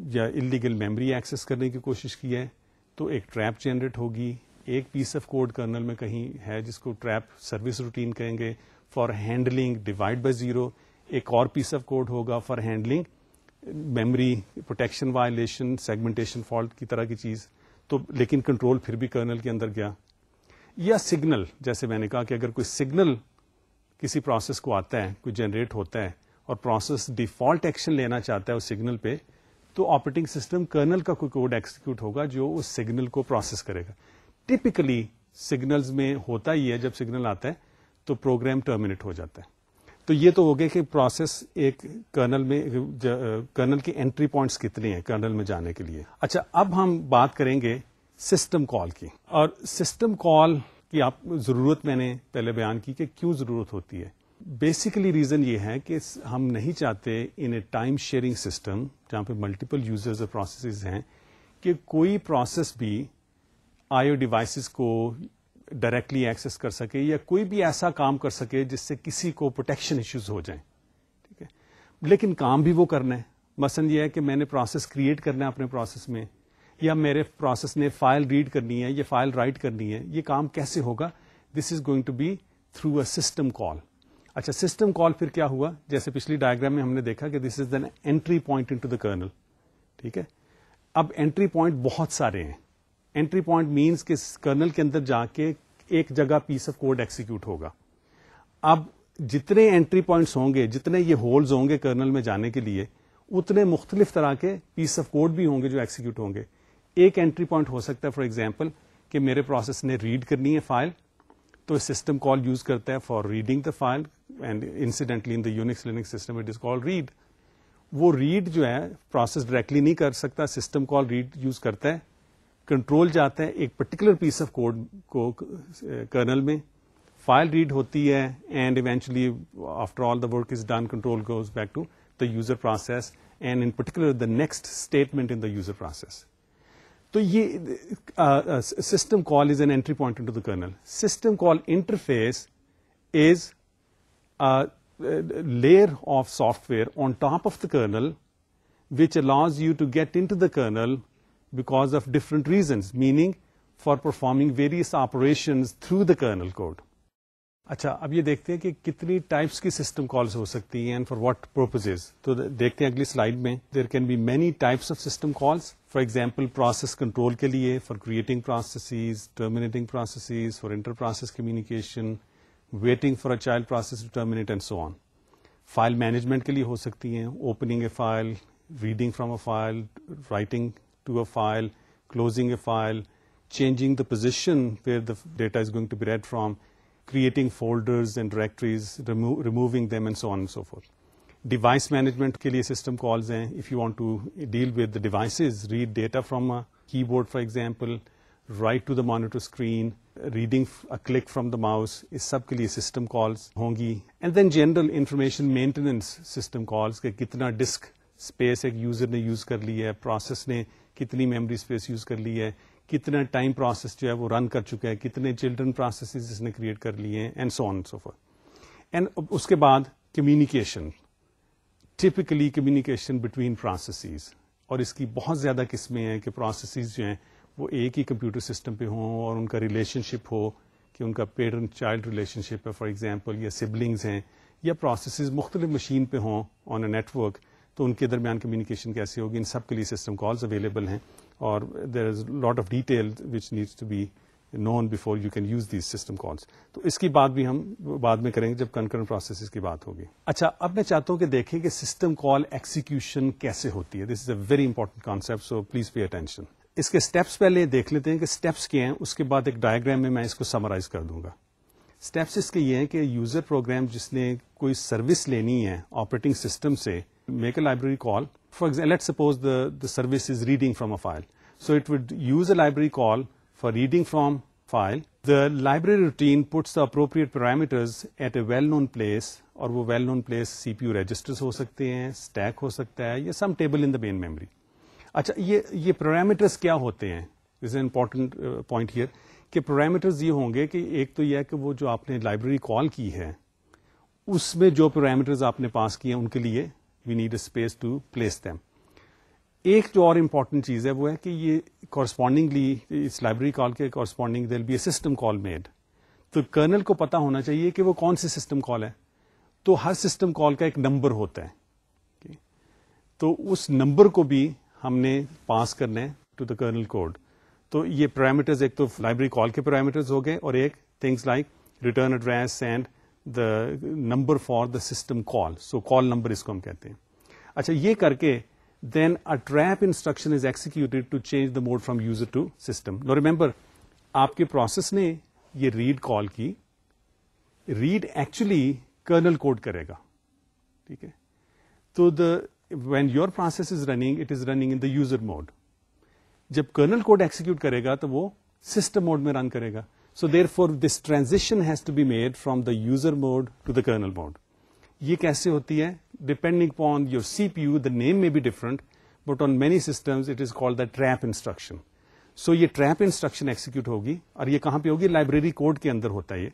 یا انلیگل میموری ایکسس کرنے کی کوشش کی ہے، تو ایک ٹریپ جنریٹ ہوگی. ایک پیس آف کوڈ کرنل میں کہیں ہے جس کو ٹریپ سروس روٹین کہیں گے for handling divide by zero. ایک اور پیس آف کوڈ ہوگا for handling memory protection violation, segmentation fault کی طرح کی چیز. تو لیکن کنٹرول پھر بھی کرنل کے اندر گیا. یا سگنل، جیسے میں نے کہا کہ اگر کوئی سگنل کسی پروسیس کو آتا ہے، کوئی جنریٹ ہوتا ہے اور پروسیس ڈیفالٹ ایکشن لینا چاہتا ہے اس سگنل پہ، تو آپریٹنگ سسٹم کرنل کا کوئی کوڈ ایکسیکیوٹ ہوگا جو اس سگنل کو پروسیس کرے گا. ٹپکلی سگنلز میں ہوتا ہی ہے جب سگنل آتا ہے تو پروگرام ٹرمینیٹ ہو جاتا ہے. تو یہ تو ہو گیا کہ پروسیس ایک کرنل میں، کرنل کی انٹری پوائنٹس کتنے ہیں کرنل میں جانے کے لیے. اچھا، اب ہم بات کریں گے سسٹم کال کی. اور سسٹم کال کی آپ ضرورت میں نے پہلے بیان کی کہ کیوں ضرورت ہوتی ہے. بیسیکلی ریزن یہ ہے کہ ہم نہیں چاہتے ان اے ٹائم شیئرنگ سسٹم جہاں پہ ملٹیپل یوزرز اور پروسیسز ہیں کہ کوئی پروسیس بھی آئی او ڈیوائسز کو ڈائریکٹلی ایکسس کر سکے یا کوئی بھی ایسا کام کر سکے جس سے کسی کو پروٹیکشن ایشوز ہو جائیں. ٹھیک ہے، لیکن کام بھی وہ کرنا ہے. مثلا یہ ہے کہ میں نے پروسیس کریٹ کرنا ہے اپنے پروسیس میں، یا میرے پروسیس نے فائل ریڈ کرنی ہے یا فائل رائٹ کرنی ہے. یہ کام کیسے ہوگا؟ This is going to be through a system call. اچھا، سسٹم کال پھر کیا ہوا؟ جیسے پچھلی ڈائیگرام میں ہم نے دیکھا کہ this is an entry point into the kernel. ٹھیک ہے، اب انٹری پوائنٹ بہت سارے ہیں. انٹری پوائنٹ مینس کہ کرنل کے اندر جا کے ایک جگہ پیس آف کوڈ ایکسیکیوٹ ہوگا. اب جتنے انٹری پوائنٹس ہوں گے، جتنے یہ ہولز ہوں گے کرنل میں جانے کے لیے، اتنے مختلف طرح کے پیس آف کوڈ بھی ہوں گے جو ایکسیکیوٹ ہوں گے. ایک انٹری پوائنٹ ہو سکتا ہے فار ایگزامپل کہ میرے پروسیس نے ریڈ کرنی ہے فائل، تو سسٹم کال یوز کرتا ہے for reading the file, and incidentally in the Unix Linux system it is called read. وہ ریڈ جو ہے پروسیس ڈائریکٹلی نہیں کر سکتا، سسٹم کال ریڈ یوز کرتا ہے. کنٹرول جاتا ہے ایک پرٹیکولر پیس آف کوڈ کو کرنل میں، فائل ریڈ ہوتی ہے، and eventually after all the work is done control goes back to the user process and in particular the next statement in the user process. تو یہ system call is an entry point into the kernel. System call interface is layer of software on top of the kernel which allows you to get into the kernel because of different reasons, meaning for performing various operations through the kernel code. اچھا، اب یہ دیکھتے ہیں کہ کتنی types کی system calls ہو سکتی ہیں اینڈ فار واٹ پرپزز. تو دیکھتے ہیں اگلی سلائیڈ میں. There can be many types of system calls. For example process control کے لیے، for creating processes, terminating processes, for inter process communication, waiting for a child process to terminate and so on. File management کے لیے ہو سکتی ہیں، opening a file, reading from a file, writing to a file, closing a file, changing the position where the data is going to be read from, creating folders and directories, removing them and so on and so forth. Device management کے لیے system calls ہیں. If you want to deal with devices, read data from keyboard for example, write to the monitor screen, reading click from the mouse, اس سب کے لیے system calls ہوں گی. And then general information maintenance system calls, کہ کتنا disk space ایک user نے یوز کر لی ہے, پروسیس نے کتنی میموری اسپیس یوز کر لی ہے, کتنا ٹائم پروسیس جو ہے وہ رن کر چکا ہے, کتنے چلڈرن پروسیسز اس نے کریٹ کر لیے ہیں, and so on so forth. And اس کے بعد communication, typically communication between processes, اور اس کی بہت زیادہ قسمیں ہیں کہ پروسیسز جو ہیں وہ ایک ہی کمپیوٹر سسٹم پہ ہوں اور ان کا ریلیشن شپ ہو, کہ ان کا پیرنٹ چائلڈ ریلیشن شپ ہے فار ایگزامپل, یا سبلنگز ہیں, یا پروسیسز مختلف مشین پہ ہوں آن اے نیٹورک, تو ان کے درمیان کمیونیکیشن کیسے ہوگی. ان سب کے لیے سسٹم کالز اویلیبل ہیں, اور there is lot of detail which needs to be known before you can use these system calls. تو اس کی بات بھی ہم بعد میں کریں گے جب کنکرنٹ پروسیسز کی بات ہوگی. اچھا, اب میں چاہتا ہوں کہ دیکھیں کہ سسٹم کال ایکسیکیوشن کیسے ہوتی ہے. This is a very important concept, so please pay attention. اس کے اسٹیپس پہلے دیکھ لیتے ہیں کہ اسٹیپس کیا ہیں, اس کے بعد ایک ڈائیگرام میں اس کو سمرائز کر دوں گا. اسٹیپس اس کے یہ ہیں کہ یوزر پروگرام جس نے کوئی سروس لینی ہے آپریٹنگ سسٹم سے, make a library call. For example, let's suppose the service is reading from a file. So it would use a library call for reading from file. The library routine puts the appropriate parameters at a well-known place, اور وہ well-known place CPU registers ہو سکتے ہیں, stack ہو سکتا ہے, یا some table in the main memory. اچھا, یہ parameters کیا ہوتے ہیں؟ This is an important point here, کہ parameters یہ ہوں گے کہ ایک تو یہ ہے کہ وہ جو آپ نے لائبریری کال کی ہے اس میں جو parameters آپ نے پاس کیے ہیں ان کے لیے we need a space to place them. ایک جو اور امپورٹنٹ چیز ہے وہ ہے کہ یہ کورسپونڈنگلی اس لائبریری کال کے corresponding there be a system call made. تو کرنل کو پتا ہونا چاہیے کہ وہ کون سی سسٹم کال ہے. تو ہر سسٹم کال کا ایک نمبر ہوتا ہے, تو اس نمبر کو بھی ہم نے پاس کرنا ہے ٹو دا کرنل کوڈ. تو یہ پیرامیٹرز, ایک تو لائبریری کال کے پیرامیٹرز ہو گئے, اور ایک things like return address and the number for the system call. So call number اس کو ہم کہتے ہیں. اچھا, یہ کر کے then a trap instruction is executed to change the mode from user to system. Now remember, آپ کے پروسیس نے یہ ریڈ کال کی, ریڈ ایکچولی کرنل کوڈ کرے گا, ٹھیک ہے. تو when your process is running, it is running in the user mode. جب کرنل کوڈ ایکسیکیوٹ کرے گا تو وہ سسٹم موڈ میں رن کرے گا. So therefore this transition has to be made from the user mode to the kernel mode. یہ کیسے ہوتی ہے؟ Depending upon your C P U, the name may be different, but on many systems it is called the trap instruction. So یہ trap instruction execute ہوگی, اور یہ کہاں پہ ہوگی؟ لائبریری کوڈ کے اندر ہوتا ہے یہ.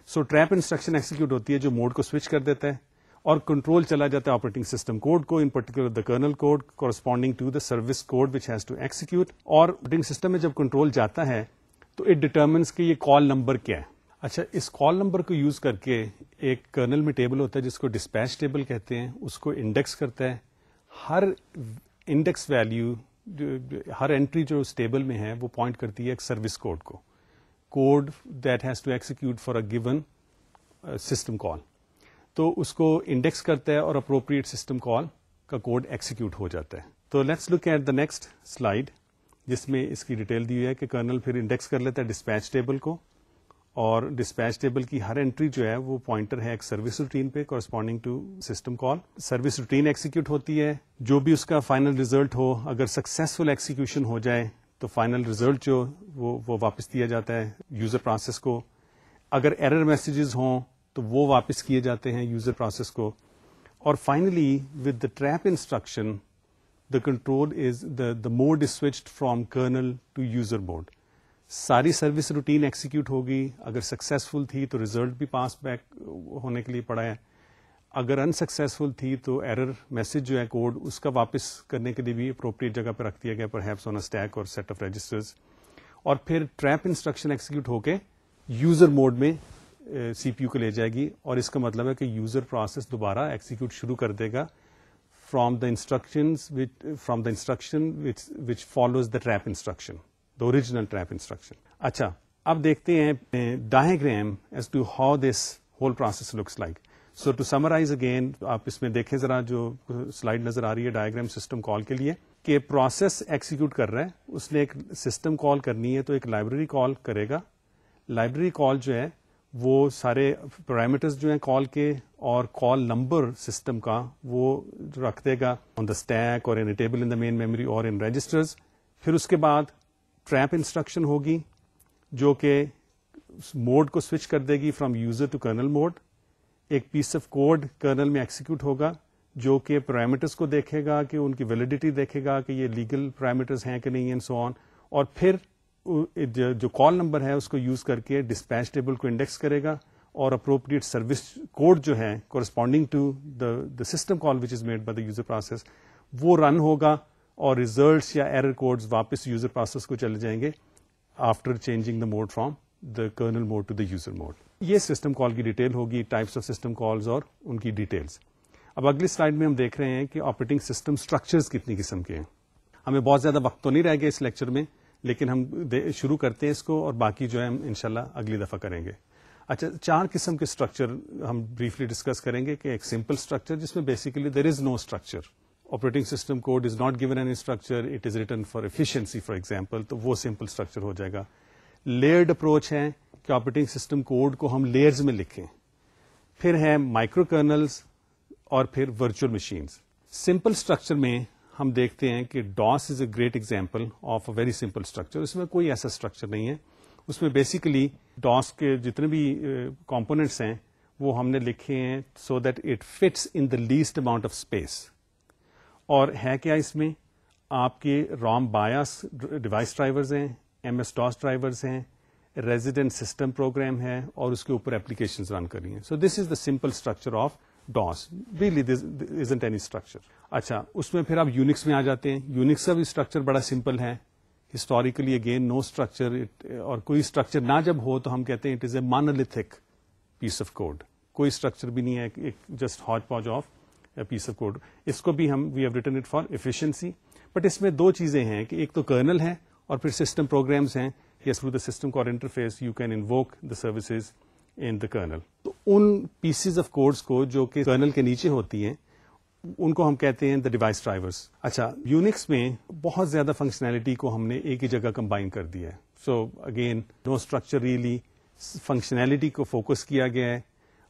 سو ٹریپ انسٹرکشن ایکسیکیوٹ ہوتی ہے جو موڈ کو سوئچ کر دیتا ہے, اور کنٹرول چلا جاتا ہے آپریٹنگ سسٹم کوڈ کو, in particular the kernel code corresponding to the service code which has to execute. اور آپریٹنگ سسٹم میں جب کنٹرول جاتا ہے تو اٹ ڈیٹرمنس کہ یہ کال نمبر کیا ہے. اچھا, اس کال نمبر کو یوز کر کے ایک کرنل میں ٹیبل ہوتا ہے جس کو ڈسپیچ ٹیبل کہتے ہیں, اس کو انڈیکس کرتا ہے. ہر انڈیکس ویلیو, ہر انٹری جو اس ٹیبل میں ہے وہ پوائنٹ کرتی ہے ایک سروس کوڈ کو, code that has to execute for a given system call. تو اس کو انڈیکس کرتا ہے اور اپروپریٹ سسٹم کال کا کوڈ ایکسیکیوٹ ہو جاتا ہے. تو let's look at the next slide, جس میں اس کی ڈیٹیل دی ہوئی ہے کہ کرنل پھر انڈیکس کر لیتا ہے ڈسپیچ ٹیبل کو, اور ڈسپیچ ٹیبل کی ہر انٹری جو ہے وہ پوائنٹر ہے ایک سروس روٹین پہ corresponding to system call. Service routine execute ہوتی ہے, جو بھی اس کا فائنل ریزلٹ ہو, اگر سکسیسفل ایکسیکیوشن ہو جائے تو فائنل ریزلٹ جو وہ واپس دیا جاتا ہے یوزر پروسیس کو. اگر ایرر میسیجز ہوں تو وہ واپس کیے جاتے ہیں یوزر پروسیس کو. اور finally with the trap instruction the control is the mode is switched from kernel to user mode. ساری سروس روٹین ایکسیکیوٹ ہوگی, اگر سکسیسفل تھی تو ریزلٹ بھی پاس بیک ہونے کے لیے پڑا ہے, اگر انسکسیسفل تھی تو ایرر میسج جو ہے کوڈ اس کا واپس کرنے کے لیے بھی اپروپریٹ جگہ پہ رکھ دیا گیا, پرہیپس آن اے اسٹیک اور سیٹ آف رجسٹرز. اور پھر ٹریپ انسٹرکشن ایکسیکیوٹ ہو کے یوزر موڈ میں سی پی یو کو لے جائے گی, اور اس کا مطلب ہے کہ یوزر پروسیس دوبارہ ایکسیکیوٹ شروع کر دے گا from the instruction which follows the trap instruction, the original trap instruction. اچھا, اب دیکھتے ہیں diagram as to how this whole process looks like. So to summarize again, آپ اس میں دیکھیں ذرا جو سلائڈ نظر آ رہی ہے ڈائیگرام سسٹم کال کے لیے, کہ پروسیس ایکسیکیوٹ کر رہا ہے, اس نے ایک سسٹم کال کرنی ہے تو ایک لائبریری کال کرے گا. لائبریری کال جو ہے وہ سارے پیرامیٹرز جو ہیں کال کے اور کال نمبر سسٹم کا وہ رکھ دے گا آن دا اسٹیک اور ان a table in the main memory اور ان رجسٹرز. پھر اس کے بعد ٹریپ انسٹرکشن ہوگی جو کہ موڈ کو سوئچ کر دے گی from user to kernel mode. ایک پیس آف کوڈ کرنل میں ایکسیکیوٹ ہوگا جو کہ پیرامیٹرز کو دیکھے گا, کہ ان کی ویلیڈیٹی دیکھے گا کہ یہ لیگل پیرامیٹرز ہیں کہ نہیں, اینڈ سو آن. اور پھر جو کال نمبر ہے اس کو یوز کر کے ڈسپیچ ٹیبل کو انڈیکس کرے گا اور اپروپریٹ سروس کوڈ جو ہے corresponding to the system call which is made by the user process وہ رن ہوگا, اور ریزلٹس یا ایرر کوڈز واپس یوزر پروسیس کو چلے جائیں گے after changing the mode from the kernel mode to the user mode. یہ سسٹم کال کی ڈیٹیل ہوگی, ٹائپس آف سسٹم کالز اور ان کی ڈیٹیلز. اب اگلی سلائیڈ میں ہم دیکھ رہے ہیں کہ آپریٹنگ سسٹم اسٹرکچرز کتنی قسم کے ہیں. ہمیں بہت زیادہ وقت تو نہیں رہ گیا اس لیکچر میں, لیکن ہم شروع کرتے ہیں اس کو, اور باقی جو ہے ہم انشاءاللہ اگلی دفعہ کریں گے. اچھا, 4 قسم کے اسٹرکچر ہم بریفلی ڈسکس کریں گے. کہ ایک سمپل اسٹرکچر جس میں basically there is no structure, operating system code is not given any structure, it is written for efficiency for example, تو وہ سمپل اسٹرکچر ہو جائے گا. لیئرڈ اپروچ ہے کہ آپریٹنگ سسٹم کوڈ کو ہم لیئرز میں لکھیں. پھر ہے مائکرو کرنلز, اور پھر ورچوئل مشینز. سمپل اسٹرکچر میں ہم دیکھتے ہیں کہ DOS is a great example of a very simple structure. اس میں کوئی ایسا اسٹرکچر نہیں ہے. اس میں بیسیکلی ڈاس کے جتنے بھی کمپوننٹس ہیں وہ ہم نے لکھے ہیں so that it fits in the least amount of space. اور ہے کیا اس میں, آپ کے رام بایاس ڈیوائس ڈرائیورز ہیں, ایم ایس ڈاس ڈرائیورز ہیں, ریزیڈنٹ سسٹم پروگرام ہے, اور اس کے اوپر اپلیکیشنز رن کر رہی ہیں. So this is the simple structure of DOS. Really this isn't any structure. اچھا, اس میں پھر آپ یونکس میں آ جاتے ہیں. یونکس کا بھی اسٹرکچر بڑا سمپل ہے. ہسٹوریکلی اگین نو اسٹرکچر, اور کوئی اسٹرکچر نہ جب ہو تو ہم کہتے ہیں it is a monolithic piece of code. کوئی اسٹرکچر بھی نہیں ہے, ایک just hodgepodge of piece of code. اس کو بھی ہم we have written it for efficiency. But اس میں 2 چیزیں ہیں کہ ایک تو کرنل ہے اور پھر سسٹم پروگرامز ہیں. Yes, through the system call interface you can invoke the services in the kernel. تو ان پیسز آف کوڈس کو جو کہ کرنل کے نیچے ہوتی ہیں ان کو ہم کہتے ہیں دا ڈیوائس ڈرائیورس. اچھا, یونکس میں بہت زیادہ فنکشنالٹی کو ہم نے ایک ہی جگہ کمبائن کر دیا ہے. So again no structure, really functionality کو فوکس کیا گیا ہے,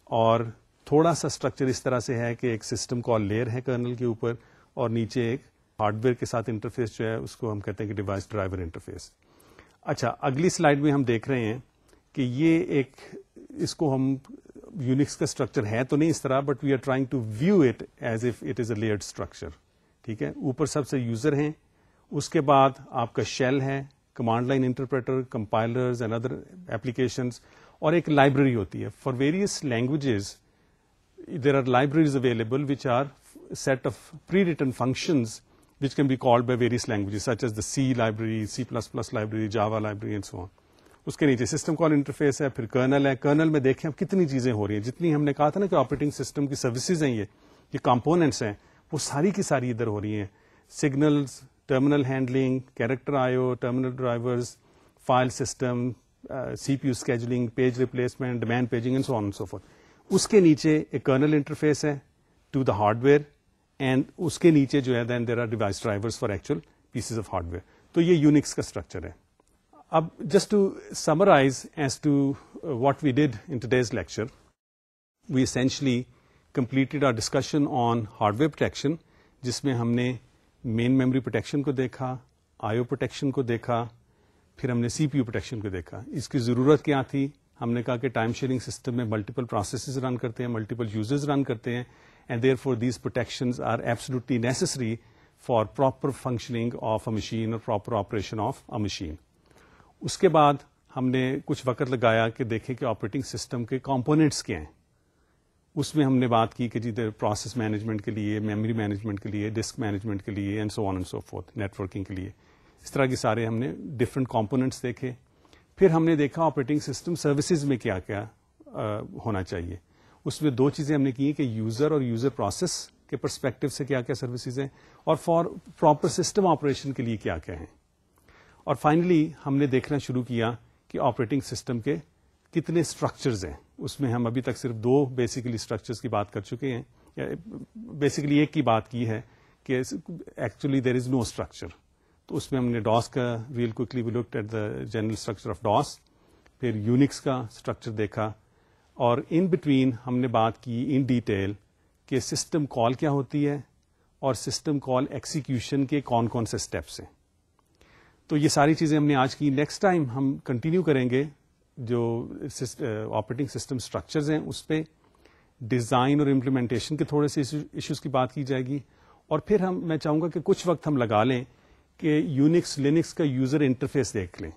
اور تھوڑا سا اسٹرکچر اس طرح سے ہے کہ ایک سسٹم کال لیئر ہے کرنل کے اوپر, اور نیچے ایک ہارڈ ویئر کے ساتھ انٹرفیس جو ہے اس کو ہم کہتے ہیں کہ ڈیوائس ڈرائیور انٹرفیس. اچھا, اگلی سلائیڈ میں ہم دیکھ رہے ہیں کہ یہ ایک, اس کو ہم یونکس کا اسٹرکچر ہے تو نہیں اس طرح, but we are trying to view it as if it is a layered structure. ٹھیک ہے, اوپر سب سے یوزر ہیں, اس کے بعد آپ کا شیل ہے, command line interpreter, compilers and other applications, اور ایک لائبریری ہوتی ہے. For various languages there are libraries available which are set of pre written functions which can be called by various languages such as the C library, C++ library, Java library and so on. اس کے نیچے system call interface ہے, پھر colonel ہے. Colonel میں دیکھیں اب کتنی چیزیں ہو رہی ہیں, جتنی ہم نے کہا تھا نا کہ آپریٹنگ سسٹم کی سروسز ہیں, یہ کمپوننٹس ہیں, وہ ساری کی ساری ادھر ہو رہی ہیں. Signals, terminal handling, character I O, terminal drivers, file system, C P U scheduling, page replacement, demand paging and so on and so forth. اس کے نیچے ایک کرنل انٹرفیس ہے to the hardware, and اس کے نیچے جو ہے then there are device drivers for actual pieces of hardware. تو یہ یونکس کا اسٹرکچر ہے. اب just to summarize as to what we dead in today's lecture, we essentially completed our discussion on hardware protection, جس میں ہم نے مین memory protection کو دیکھا, آئی او پروٹیکشن کو دیکھا, پھر ہم نے سی پی یو پروٹیکشن کو دیکھا. اس کی ضرورت کیا تھی؟ ہم نے کہا کہ ٹائم شیئرنگ سسٹم میں ملٹیپل پروسیسز رن کرتے ہیں, ملٹیپل یوزرز رن کرتے ہیں, and therefore these protections are absolutely necessary for proper functioning of a machine or proper operation of a machine. اس کے بعد ہم نے کچھ وقت لگایا کہ دیکھیں کہ آپریٹنگ سسٹم کے کمپوننٹس کیا ہیں. اس میں ہم نے بات کی کہ جی پروسیس مینجمنٹ کے لیے, میموری مینجمنٹ کے لیے, ڈسک مینجمنٹ کے لیے, and so on and so forth, networking کے لیے. اس طرح کے سارے ہم نے ڈفرینٹ کمپوننٹس دیکھے. پھر ہم نے دیکھا آپریٹنگ سسٹم سروسز میں کیا کیا ہونا چاہیے. اس میں 2 چیزیں ہم نے کی کہ یوزر اور یوزر پروسیس کے پرسپیکٹو سے کیا کیا سروسز ہیں, اور فار پراپر سسٹم آپریشن کے لیے کیا کیا ہیں. اور فائنلی ہم نے دیکھنا شروع کیا کہ آپریٹنگ سسٹم کے کتنے اسٹرکچرز ہیں. اس میں ہم ابھی تک صرف 2 بیسیکلی اسٹرکچرز کی بات کر چکے ہیں, بیسیکلی ایک کی بات کی ہے کہ actually there is no structure. تو اس میں ہم نے ڈاس کا real quickly we looked at the general structure of DOS, پھر یونکس کا اسٹرکچر دیکھا, اور ان بٹوین ہم نے بات کی ان ڈیٹیل کہ سسٹم کال کیا ہوتی ہے اور سسٹم کال ایکسیکیوشن کے کون کون سے اسٹیپس ہیں. تو یہ ساری چیزیں ہم نے آج کی. نیکسٹ ٹائم ہم کنٹینیو کریں گے جو آپریٹنگ سسٹم اسٹرکچرز ہیں اس پہ ڈیزائن اور امپلیمنٹیشن کے تھوڑے سے ایشوز کی بات کی جائے گی. اور پھر میں چاہوں گا کہ کچھ وقت ہم لگا لیں کہ یونکس لینکس کا یوزر انٹرفیس دیکھ لیں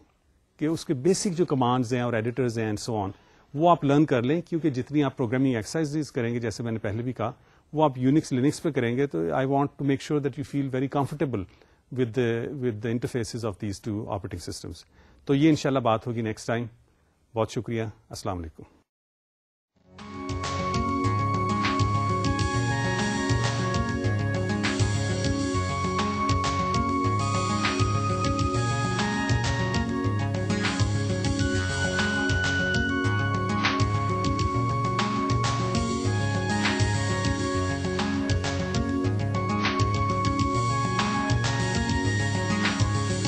کہ اس کے بیسک جو کمانڈز ہیں اور ایڈیٹرز ہیں اینڈ سو آن وہ آپ لرن کر لیں, کیونکہ جتنی آپ پروگرامنگ ایکسرسائز کریں گے جیسے میں نے پہلے بھی کہا وہ آپ یونکس لینکس پہ کریں گے. تو I want to make sure that you feel very comfortable with the interfaces of these two operating systems. تو یہ انشاءاللہ بات ہوگی نیکسٹ ٹائم. بہت شکریہ. السلام علیکم.